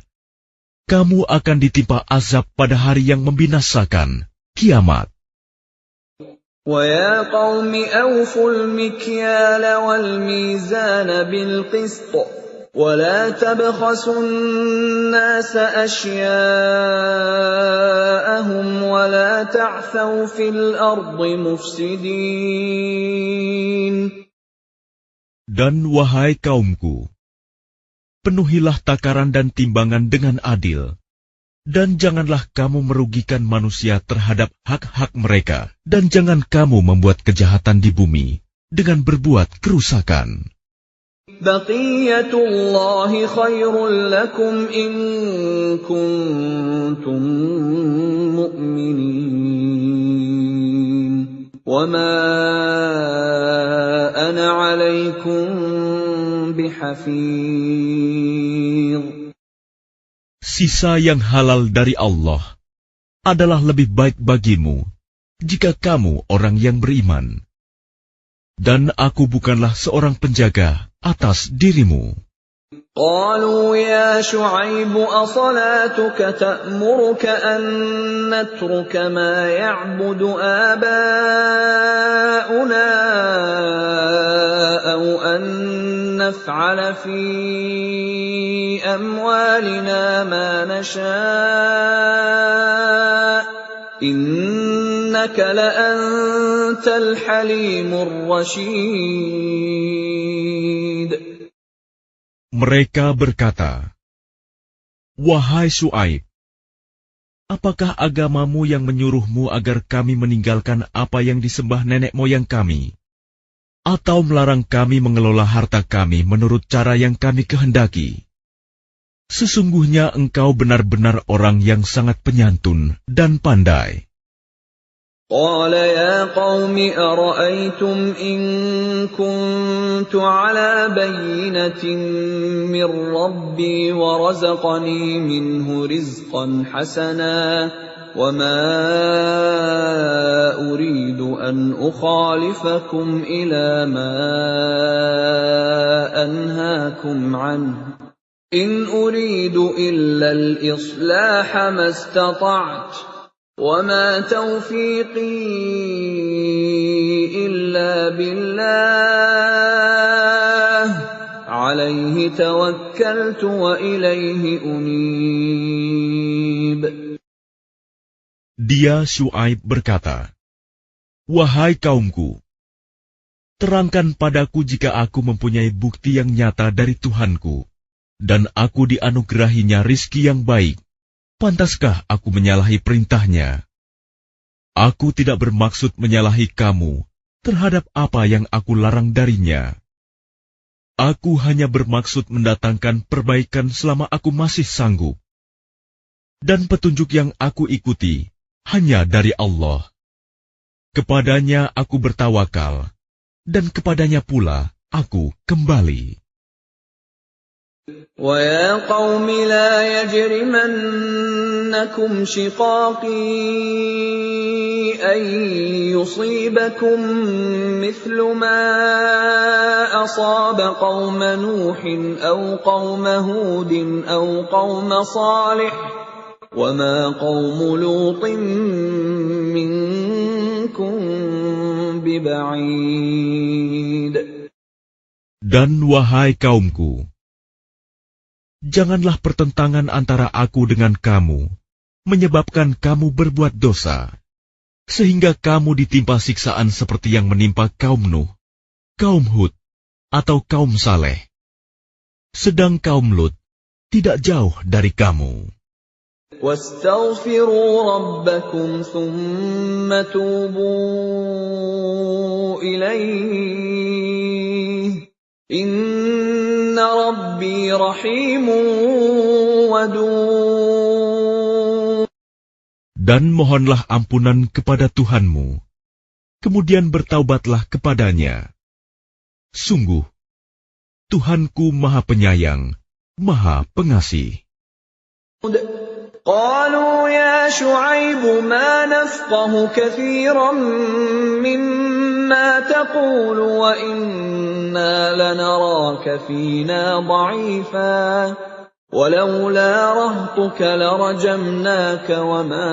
kamu akan ditimpa azab pada hari yang membinasakan, kiamat." وَيَا قَوْمِ أَوْفُوا الْمِكْيَالَ وَالْمِيزَانَ بِالْقِسْطِ وَلَا تَبْخَسُوا النَّاسَ أَشْيَاءَهُمْ وَلَا تَعْثَوْا فِي الْأَرْضِ مُفْسِدِينَ. Dan wahai kaumku, penuhilah takaran dan timbangan dengan adil, dan janganlah kamu merugikan manusia terhadap hak-hak mereka, dan jangan kamu membuat kejahatan di bumi dengan berbuat kerusakan. بَقِيَّةُ اللَّهِ خَيْرٌ لَكُمْ إِن كُنتُم مُّؤْمِنِينَ وَمَا أَنَا عَلَيْكُمْ بِحَفِيظٍ. Sisa yang halal dari Allah adalah lebih baik bagimu jika kamu orang yang beriman. Dan aku bukanlah seorang penjaga atas dirimu. قالوا يا شعيب أصلاتك تأمرك أن نترك ما يعبد آباؤنا أو أن نفعل في أموالنا ما نشاء إنك لأنت الحليم الرشيد. Mereka berkata, "Wahai Syuaib, apakah agamamu yang menyuruhmu agar kami meninggalkan apa yang disembah nenek moyang kami, atau melarang kami mengelola harta kami menurut cara yang kami kehendaki? Sesungguhnya engkau benar-benar orang yang sangat penyantun dan pandai." قال يا قوم أرأيتم إن كنت على بينة من ربي ورزقني منه رزقا حسنا وما أريد أن أخالفكم إلى ما أنهاكم عنه إن أريد إلا الإصلاح ما استطعت وَمَا تَوْفِيقِي إِلَّا بِاللَّهِ عَلَيْهِ تَوَكَّلْتُ وَإِلَيْهِ أُنِيبُ. Dia Syuaib berkata, "Wahai kaumku, terangkan padaku jika aku mempunyai bukti yang nyata dari Tuhanku, dan aku dianugerahinya rizki yang baik. Pantaskah aku menyalahi perintahnya? Aku tidak bermaksud menyalahi kamu terhadap apa yang aku larang darinya. Aku hanya bermaksud mendatangkan perbaikan selama aku masih sanggup. Dan petunjuk yang aku ikuti hanya dari Allah. Kepadanya aku bertawakal, dan kepadanya pula aku kembali." وَيَا قَوْمِ لَا يَجْرِمَنَّكُمْ شِقَاقِي أَن يُصِيبَكُم مِّثْلُ مَا أَصَابَ قَوْمَ نُوحٍ أَوْ قَوْمَ هُودٍ أَوْ قَوْمَ صَالِحٍ وَمَا قَوْمُ لُوطٍ مِّنكُم بِبَعِيدٍ. Dan wahai kaumku, janganlah pertentangan antara aku dengan kamu menyebabkan kamu berbuat dosa, sehingga kamu ditimpa siksaan seperti yang menimpa kaum Nuh, kaum Hud, atau kaum Saleh. Sedang kaum Lut tidak jauh dari kamu. وَاسْتَغْفِرُوا رَبَّكُمْ ثُمَّ تُوبُوا إِلَيْهِ إِنَّ رَبِّي رَحِيمٌ وَدُودٌ. Dan mohonlah ampunan kepada Tuhanmu, kemudian bertaubatlah kepadanya. Sungguh, Tuhanku Maha Penyayang, Maha Pengasih. قالوا يا شعيب ما نفقه كثيرا مما تقول وإنا لنراك فينا ضعيفا ولولا رهطك لرجمناك وما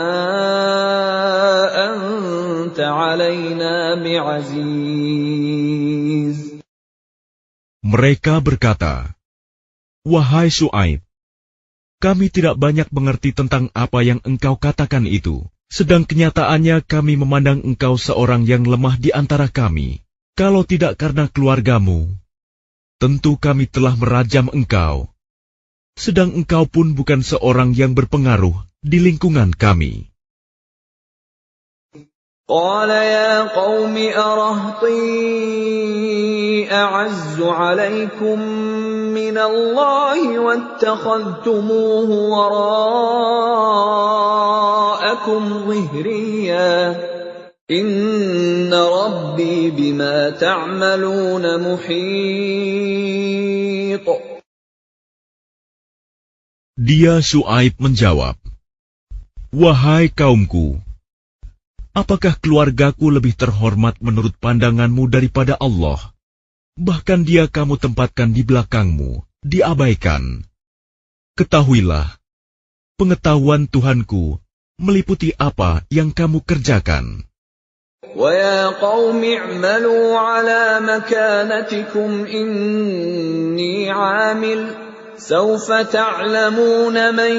أنت علينا بعزيز. Mereka berkata, "Wahai Syuaib, kami tidak banyak mengerti tentang apa yang engkau katakan itu, sedang kenyataannya kami memandang engkau seorang yang lemah di antara kami. Kalau tidak karena keluargamu, tentu kami telah merajam engkau. Sedang engkau pun bukan seorang yang berpengaruh di lingkungan kami." قال يا قوم أرهطي أعز عليكم من الله واتخذتموه وراءكم ظهريا إن ربي بما تعملون محيط. Dia Syuaib menjawab, "Wahai kaumku, apakah keluargaku lebih terhormat menurut pandanganmu daripada Allah? Bahkan dia kamu tempatkan di belakangmu, diabaikan. Ketahuilah, pengetahuan Tuhanku meliputi apa yang kamu kerjakan." وَيَا قَوْمِ اعْمَلُوا عَلَى مَكَانَتِكُمْ إِنِّي عَامِلٌ سَوْفَ تَعْلَمُونَ مَنْ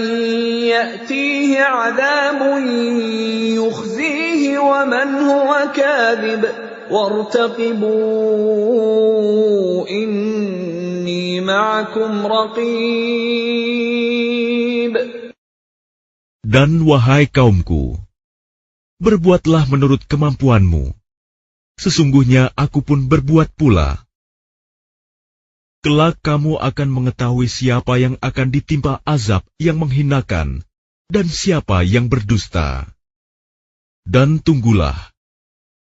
يَأْتِيهِ عَذَابٌ يُخْزِيهِ وَمَنْ هُوَ كَاذِبٌ وَارْتَقِبُوا إِنِّي مَعَكُمْ رَقِيبٌ. Dan wahai kaumku, berbuatlah menurut kemampuanmu. Sesungguhnya aku pun berbuat pula. Kelak kamu akan mengetahui siapa yang akan ditimpa azab yang menghinakan dan siapa yang berdusta. Dan tunggulah,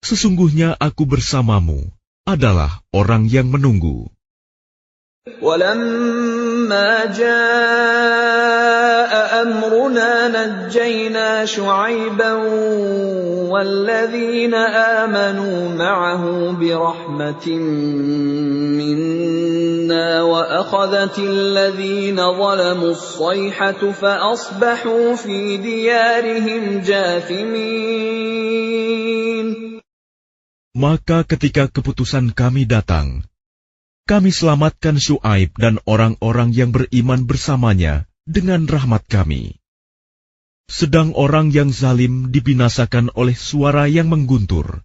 sesungguhnya aku bersamamu adalah orang yang menunggu. وَلَمَّا جَاءَ أَمْرُنَا نَجَّيْنَا شُعَيْبًا وَالَّذِينَ آمَنُوا مَعَهُ بِرَحْمَةٍ مِّنَّا وأخذت الذين ظلموا الصيحة فأصبحوا في ديارهم جاثمين. Maka ketika keputusan kami datang, kami selamatkan Syuaib dan orang-orang yang beriman bersamanya dengan rahmat kami. Sedang orang yang zalim dibinasakan oleh suara yang mengguntur,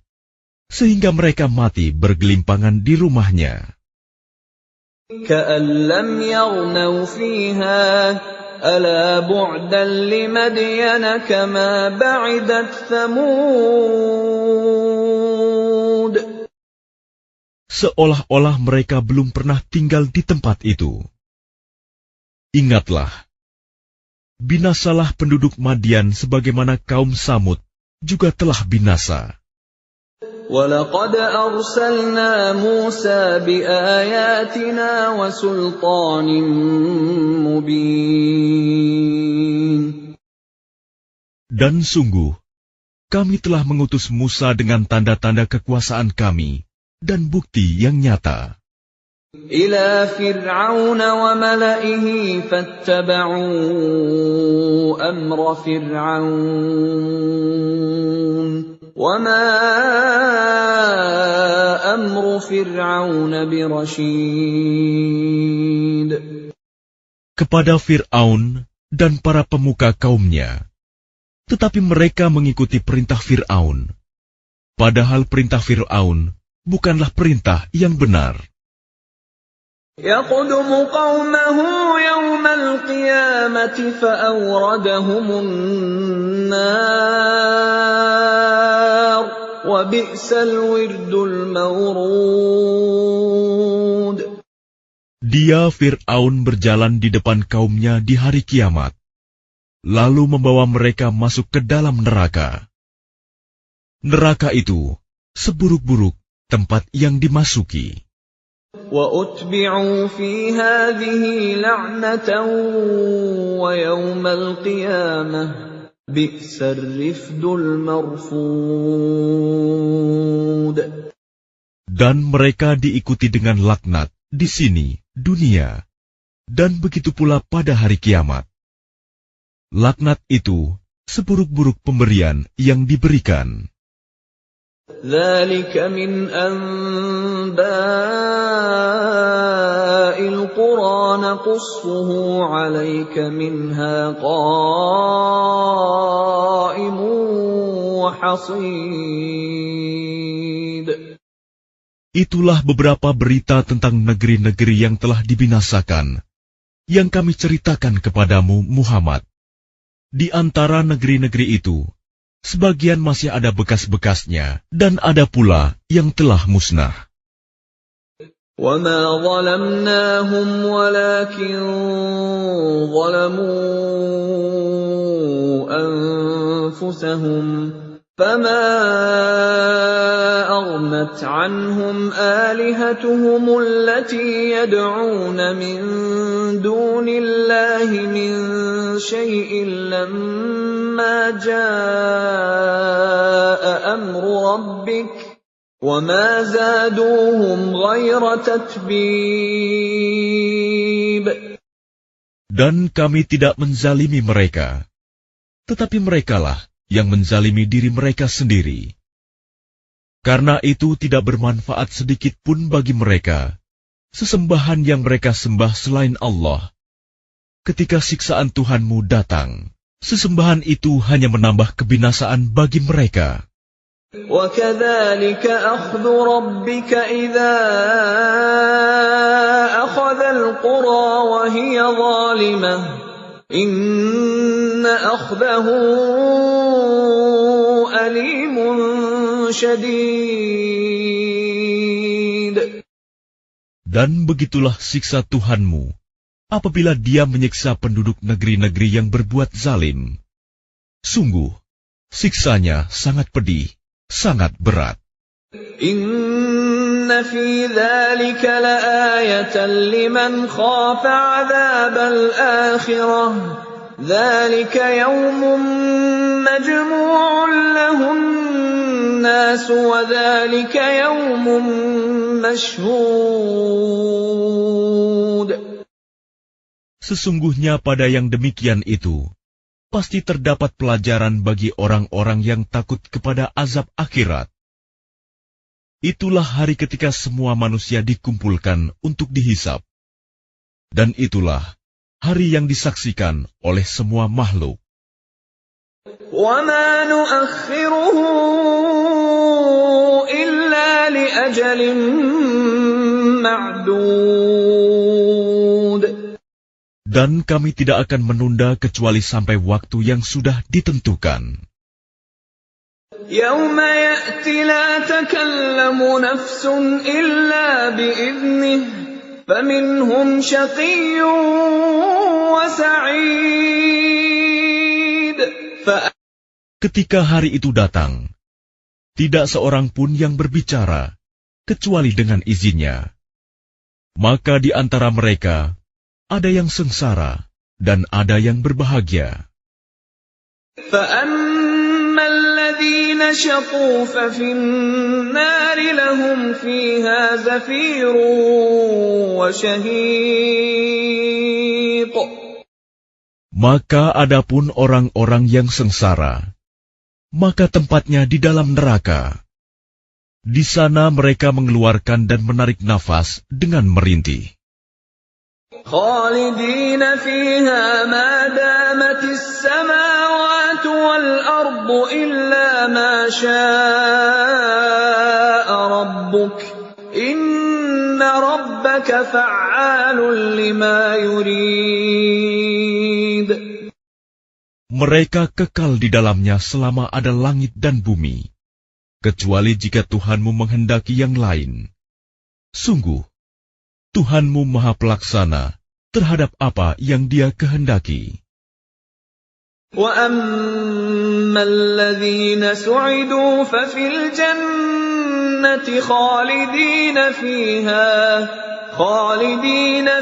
sehingga mereka mati bergelimpangan di rumahnya. كأن لم يغنوا فيها ألا بعدا لمدين كما بعدت ثمود. Seolah-olah mereka belum pernah tinggal di tempat itu. Ingatlah, binasalah penduduk Madian sebagaimana kaum Samud juga telah binasa. وَلَقَدْ أَرْسَلْنَا مُوسَى بِآيَاتِنَا وَسُلْطَانٍ مُبِينٍ. Dan sungguh, kami telah mengutus Musa dengan tanda-tanda kekuasaan kami dan bukti yang nyata. إِلَى فِرْعَوْنَ وَمَلَئِهِ فَاتَّبَعُوا أَمْرَ فِرْعَوْنَ وَمَا أَمْرُ فِرْعَوْنَ بِرَشِيدٍ. Kepada Fir'aun dan para pemuka kaumnya, tetapi mereka mengikuti perintah Fir'aun, padahal perintah Fir'aun bukanlah perintah yang benar. يَقْدُمُ قَوْمَهُ يَوْمَ الْقِيَامَةِ فَأَوْرَدَهُمُ النَّارَ وَبِئْسَ الْوِرْدُ الْمَوْرُودُ. Dia Fir'aun berjalan di depan kaumnya di hari kiamat, lalu membawa mereka masuk ke dalam neraka. Neraka itu seburuk-buruk tempat yang dimasuki. وَأُتْبِعُوا فِي هَذِهِ لَعْنَةً وَيَوْمَ الْقِيَامَةِ بِئْسَ الرِّفْدُ الْمَرْفُودُ. Dan mereka diikuti dengan laknat di sini, dunia, dan begitu pula pada hari kiamat. Laknat itu seburuk-buruk pemberian yang diberikan. ذَلِكَ مِنْ أَنْبَاءِ الْقُرَى نَقُصُّهُ عَلَيْكَ مِنْهَا قَائِمٌ وَحَصِيدٌ. Itulah beberapa berita tentang negeri-negeri yang telah dibinasakan, yang kami ceritakan kepadamu, Muhammad. Di antara negeri-negeri itu, sebagian masih ada bekas-bekasnya, dan ada pula yang telah musnah. وَمَا ظَلَمْنَاهُمْ وَلَكِنْ ظَلَمُوا أَنفُسَهُمْ فَمَا أَغْنَتْ عَنْهُمْ آلِهَتُهُمُ الَّتِي يَدْعُونَ مِنْ دُونِ اللَّهِ مِنْ شَيْءٍ لَمَّا جَاءَ أَمْرُ رَبِّكَ وَمَا زَادُوهُمْ غَيْرَ تَتْبِيبٍ. Dan kami tidak menzalimi mereka, tetapi merekalah yang menzalimi diri mereka sendiri. Karena itu tidak bermanfaat sedikit pun bagi mereka sesembahan yang mereka sembah selain Allah. Ketika siksaan Tuhanmu datang, sesembahan itu hanya menambah kebinasaan bagi mereka. وَكَذَلِكَ أَخْذُ رَبِّكَ إِذَا أَخَذَ الْقُرَى وَهِيَ ظَالِمَةٌ إِنَّ أَخْذَهُ أَلِيمٌ شَدِيدٌ. Dan begitulah siksa Tuhanmu apabila Dia menyiksa penduduk negeri-negeri yang berbuat zalim. Sungguh, siksanya sangat pedih, sangat berat. Inna fi dzalika laayatan liman khafa 'adzabal akhirah. Dzalika yaumun majmu'un lahun النَّاسُ وَذَلِكَ يَوْمٌ مَّشْهُودٌ. Sesungguhnya pada yang demikian itu, pasti terdapat pelajaran bagi orang-orang yang takut kepada azab akhirat. Itulah hari ketika semua manusia dikumpulkan untuk dihisab. Dan itulah hari yang disaksikan oleh semua makhluk. وَمَا نُؤَخِّرُهُ إِلَّا لِأَجَلٍ مَّعْدُودٍ. Dan kami tidak akan menunda kecuali sampai waktu yang sudah ditentukan. يَوْمَ يَأْتِ لَا تَكَلَّمُ نَفْسٌ إِلَّا بِإِذْنِهِ فَمِنْهُمْ شَقِيٌّ وَسَعِيدٌ. Ketika hari itu datang, tidak seorang pun yang berbicara kecuali dengan izinnya. Maka di antara mereka ada yang sengsara dan ada yang berbahagia. فَأَمَّا الَّذِينَ شَقُوا فَفِي النَّارِ لَهُمْ فِيهَا زَفِيرٌ وَشَهِيقٌ. Maka adapun orang-orang yang sengsara, maka tempatnya di dalam neraka. Di sana mereka mengeluarkan dan menarik nafas dengan merintih. خَالِدِينَ فِيهَا مَا دَامَتِ السَّمَاوَاتُ وَالْأَرْضُ إِلَّا مَا شَاءَ رَبُّكَ إِنَّ رَبَّكَ فَعَّالٌ لِمَا يُرِيدُ. Mereka kekal di dalamnya selama ada langit dan bumi, kecuali jika Tuhanmu menghendaki yang lain. Sungguh, Tuhanmu Maha Pelaksana terhadap apa yang Dia kehendaki. وَأَمَّا الَّذِينَ سُعِدُوا فَفِي الْجَنَّةِ خَالِدِينَ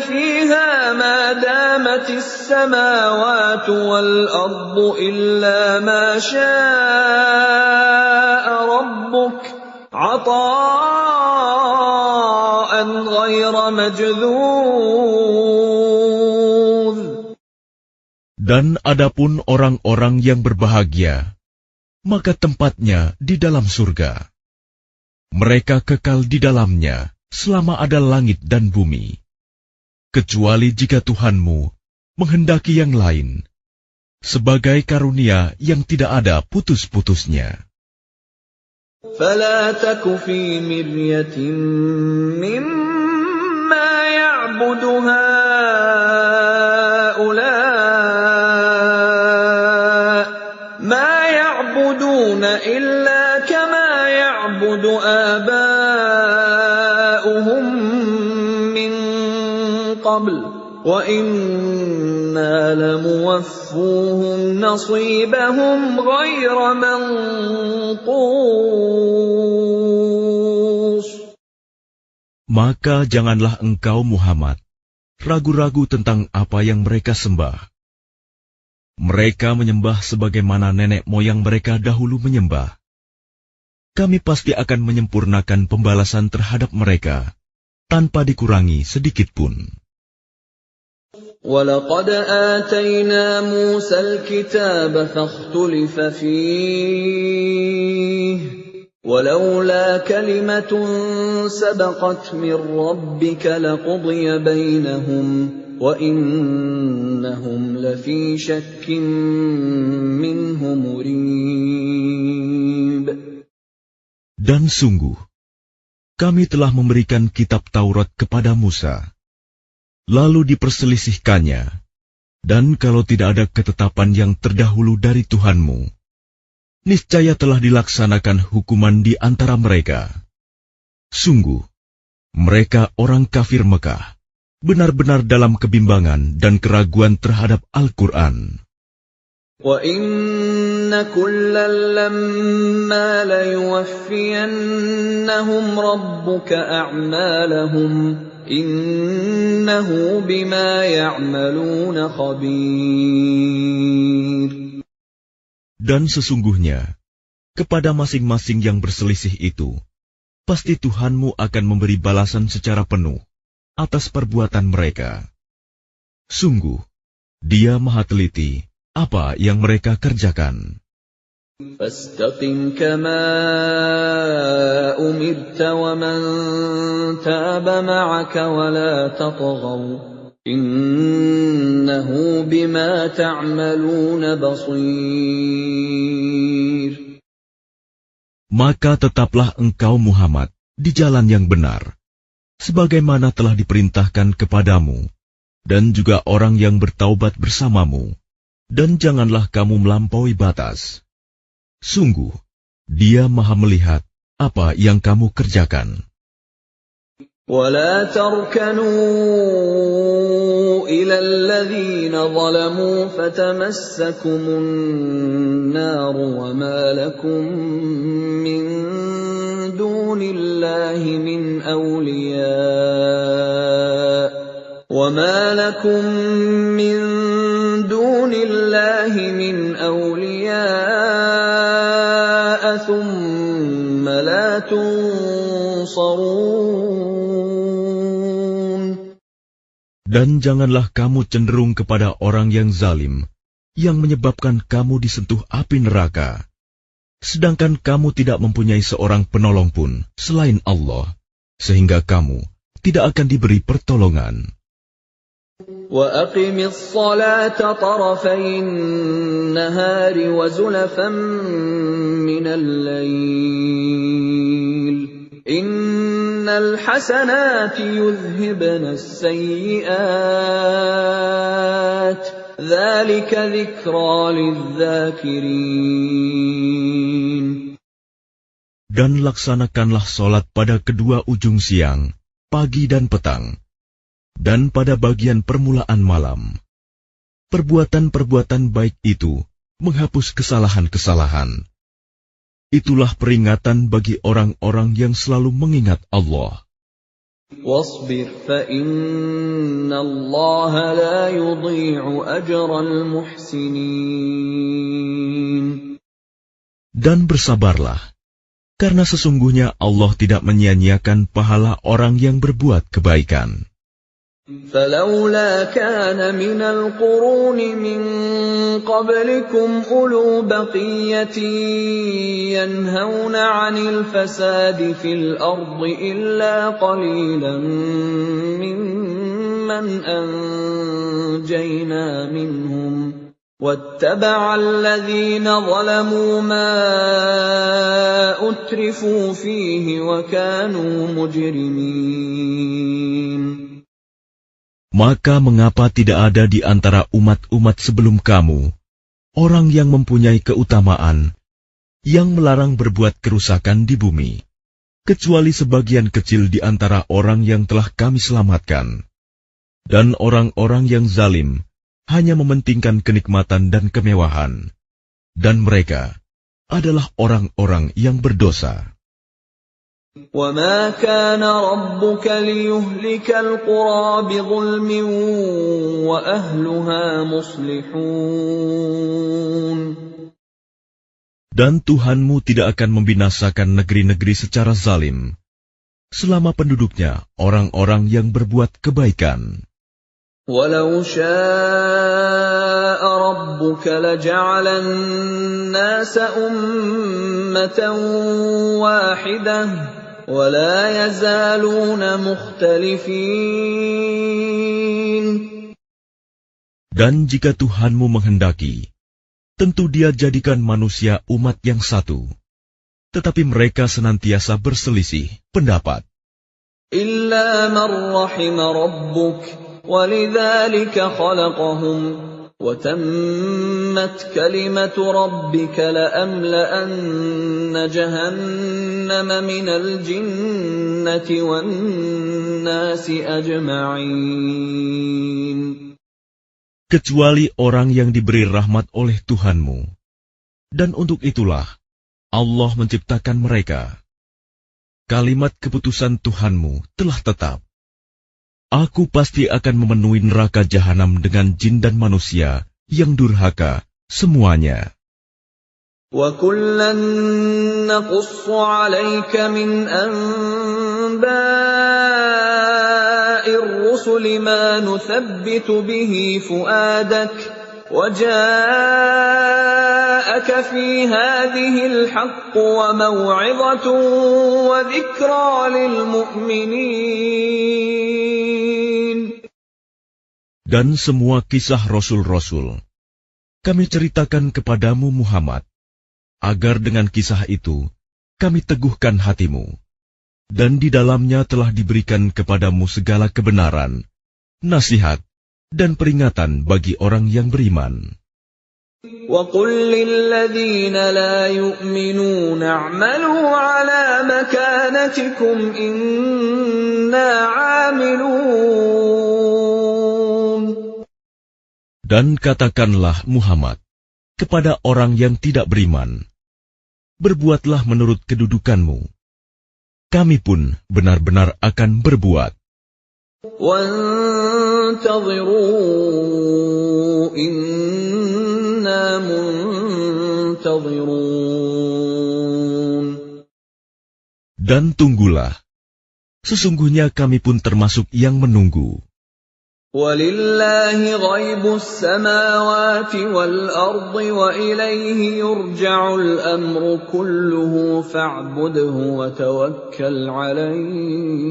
فِيهَا مَا دَامَتِ السَّمَاوَاتُ وَالْأَرْضُ إِلَّا مَا شَاءَ رَبُّكَ عَطَاءً غَيْرَ مَجْذُوذٍ. Dan adapun orang-orang yang berbahagia, maka tempatnya di dalam surga. Mereka kekal di dalamnya selama ada langit dan bumi, kecuali jika Tuhanmu menghendaki yang lain, sebagai karunia yang tidak ada putus-putusnya. فَلَا تَكُ فِي مِرْيَةٍ مِّمَّا يَعْبُدُ هَٰؤُلَاءِ مَا يَعْبُدُونَ إِلَّا كَمَا يَعْبُدُ آبَاؤُهُم مِّن قَبْلُ وَإِنَّا لَمُوَفُّوهُمْ نَصِيبَهُمْ غَيْرَ مَنقُوصٍ. Maka janganlah engkau Muhammad ragu-ragu tentang apa yang mereka sembah. Mereka menyembah sebagaimana nenek moyang mereka dahulu menyembah. Kami pasti akan menyempurnakan pembalasan terhadap mereka tanpa dikurangi sedikit pun. وَلَقَدْ آتَيْنَا مُوسَى الْكِتَابَ فَاخْتُلِفَ فِيهِ وَلَوْلَا كَلِمَةٌ سَبَقَتْ مِنْ رَبِّكَ لَقُضِيَ بَيْنَهُمْ وَإِنَّهُمْ لَفِي شَكٍّ مِّنْهُ مُرِيبٍ. Dan sungguh, kami telah memberikan kitab Taurat kepada Musa, lalu diperselisihkannya, dan kalau tidak ada ketetapan yang terdahulu dari Tuhanmu, niscaya telah dilaksanakan hukuman di antara mereka. Sungguh, mereka orang kafir Mekah, benar-benar dalam kebimbangan dan keraguan terhadap Al-Quran. وَإِنَّ كُلًّا لَّمَّا لَيُوَفِّيَنَّهُمْ رَبُّكَ أَعْمَالَهُمْ إِنَّهُ بِمَا يَعْمَلُونَ خَبِيرٌ. Dan sesungguhnya, kepada masing-masing yang berselisih itu, pasti Tuhanmu akan memberi balasan secara penuh atas perbuatan mereka. Sungguh, Dia Maha Teliti apa yang mereka kerjakan. فاستقم كما أمرت ومن تاب معك ولا تطغوا إنه بما تعملون بصير. Maka tetaplah engkau Muhammad di jalan yang benar, sebagaimana telah diperintahkan kepadamu, dan juga orang yang bertaubat bersamamu, dan janganlah kamu melampaui batas. Sungguh, Dia Maha melihat apa yang kamu kerjakan. ولا تركنوا إلى الذين ظلموا فتمسكم النار وما لكم من دون الله من أولياء ثم لا تنصرون. Dan janganlah kamu cenderung kepada orang yang zalim, yang menyebabkan kamu disentuh api neraka, sedangkan kamu tidak mempunyai seorang penolong pun selain Allah, sehingga kamu tidak akan diberi pertolongan. وَأَقِمِ الصَّلَاةَ طَرَفَيِ النَّهَارِ وَزُلَفًا مِّنَ اللَّيْلِ إِنَّ الْحَسَنَاتِ يُذْهِبْنَ السَّيِّئَاتِ ذَلِكَ ذِكْرَى لِلذَّاكِرِينَ. Dan laksanakanlah solat pada kedua ujung siang, pagi dan petang, dan pada bagian permulaan malam. Perbuatan-perbuatan baik itu menghapus kesalahan-kesalahan. Itulah peringatan bagi orang-orang yang selalu mengingat Allah. وَاصْبِرْ فَإِنَّ اللَّهَ لَا يُضِيعُ أَجْرَ الْمُحْسِنِينَ. Dan bersabarlah, karena sesungguhnya Allah tidak menyia-nyiakan pahala orang yang berbuat kebaikan. فَلَوْلَا كَانَ مِنَ الْقُرُونِ مِنْ قَبْلِكُمْ أُولُو بَقِيَّةٍ يَنْهَوْنَ عَنِ الْفَسَادِ فِي الْأَرْضِ إِلَّا قَلِيلًا مِّمَّنْ أَنْجَيْنَا مِنْهُمْ وَاتَّبَعَ الَّذِينَ ظَلَمُوا مَا أُتْرِفُوا فِيهِ وَكَانُوا مُجْرِمِينَ. Maka mengapa tidak ada di antara umat-umat sebelum kamu orang yang mempunyai keutamaan, yang melarang berbuat kerusakan di bumi, kecuali sebagian kecil di antara orang yang telah kami selamatkan. Dan orang-orang yang zalim hanya mementingkan kenikmatan dan kemewahan, dan mereka adalah orang-orang yang berdosa. وَمَا كَانَ رَبُّكَ لِيُهْلِكَ الْقُرَىٰ بِظُلْمٍ وَأَهْلُهَا مُصْلِحُونَ. Dan Tuhanmu tidak akan membinasakan negeri-negeri secara zalim, selama penduduknya orang-orang yang berbuat kebaikan. وَلَوْ شَاءَ رَبُّكَ لَجَعَلَ النَّاسَ أُمَّةً وَاحِدَةً وَلَا يَزَالُونَ مُخْتَلِفِينَ. Dan jika Tuhanmu menghendaki, tentu Dia jadikan manusia umat yang satu, tetapi mereka senantiasa berselisih pendapat. إِلَّا مَنْ رَحِمَ رَبُّكَ وَلِذَلِكَ خَلَقَهُمْ وَتَمَّتْ كَلِمَةُ رَبِّكَ لَأَمْلَأَنَّ جَهَنَّمَ مِنَ الْجِنَّةِ وَالنَّاسِ أَجْمَعِينَ. Kecuali orang yang diberi rahmat oleh Tuhanmu, dan untuk itulah Allah menciptakan mereka. Kalimat keputusan Tuhanmu telah tetap. Aku pasti akan memenuhi neraka jahanam dengan jin dan manusia yang durhaka semuanya. وَكُلًّا نَّقُصُّ عَلَيْكَ مِنْ أَنبَاءِ الرُّسُلِ مَا نُثَبِّتُ بِهِ فُؤَادَكَ وَجَاءَكَ فِي هَٰذِهِ الْحَقُّ وَمَوْعِظَةٌ وَذِكْرَىٰ لِلْمُؤْمِنِينَ. Dan semua kisah Rasul-Rasul kami ceritakan kepadamu Muhammad, agar dengan kisah itu kami teguhkan hatimu, dan di dalamnya telah diberikan kepadamu segala kebenaran, nasihat, dan peringatan bagi orang yang beriman. وَقُل لِّلَّذِينَ لَا يُؤْمِنُونَ اعْمَلُوا عَلَىٰ مَكَانَتِكُمْ إِنَّا عَامِلُونَ. Dan katakanlah Muhammad kepada orang yang tidak beriman, berbuatlah menurut kedudukanmu. Kami pun benar-benar akan berbuat. وَانتَظِرُوا إِنَّا مُنتَظِرُونَ. Dan tunggulah, sesungguhnya kami pun termasuk yang menunggu. وَلِلَّهِ غَيْبُ السَّمَاوَاتِ وَالْأَرْضِ وَإِلَيْهِ يُرْجَعُ الْأَمْرُ كُلُّهُ فَاعْبُدْهُ وَتَوَكَّلْ عَلَيْهِ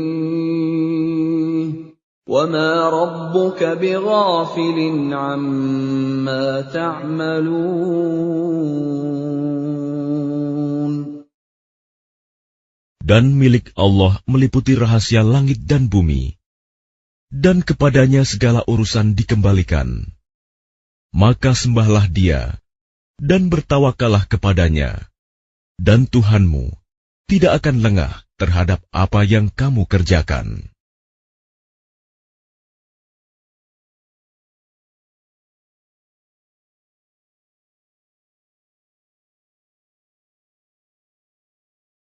وَمَا رَبُّكَ بِغَافِلٍ عَمَّا تَعْمَلُونَ. Dan milik Allah meliputi rahasia langit dan bumi, dan kepadanya segala urusan dikembalikan. Maka sembahlah Dia, dan bertawakallah kepadanya, dan Tuhanmu tidak akan lengah terhadap apa yang kamu kerjakan.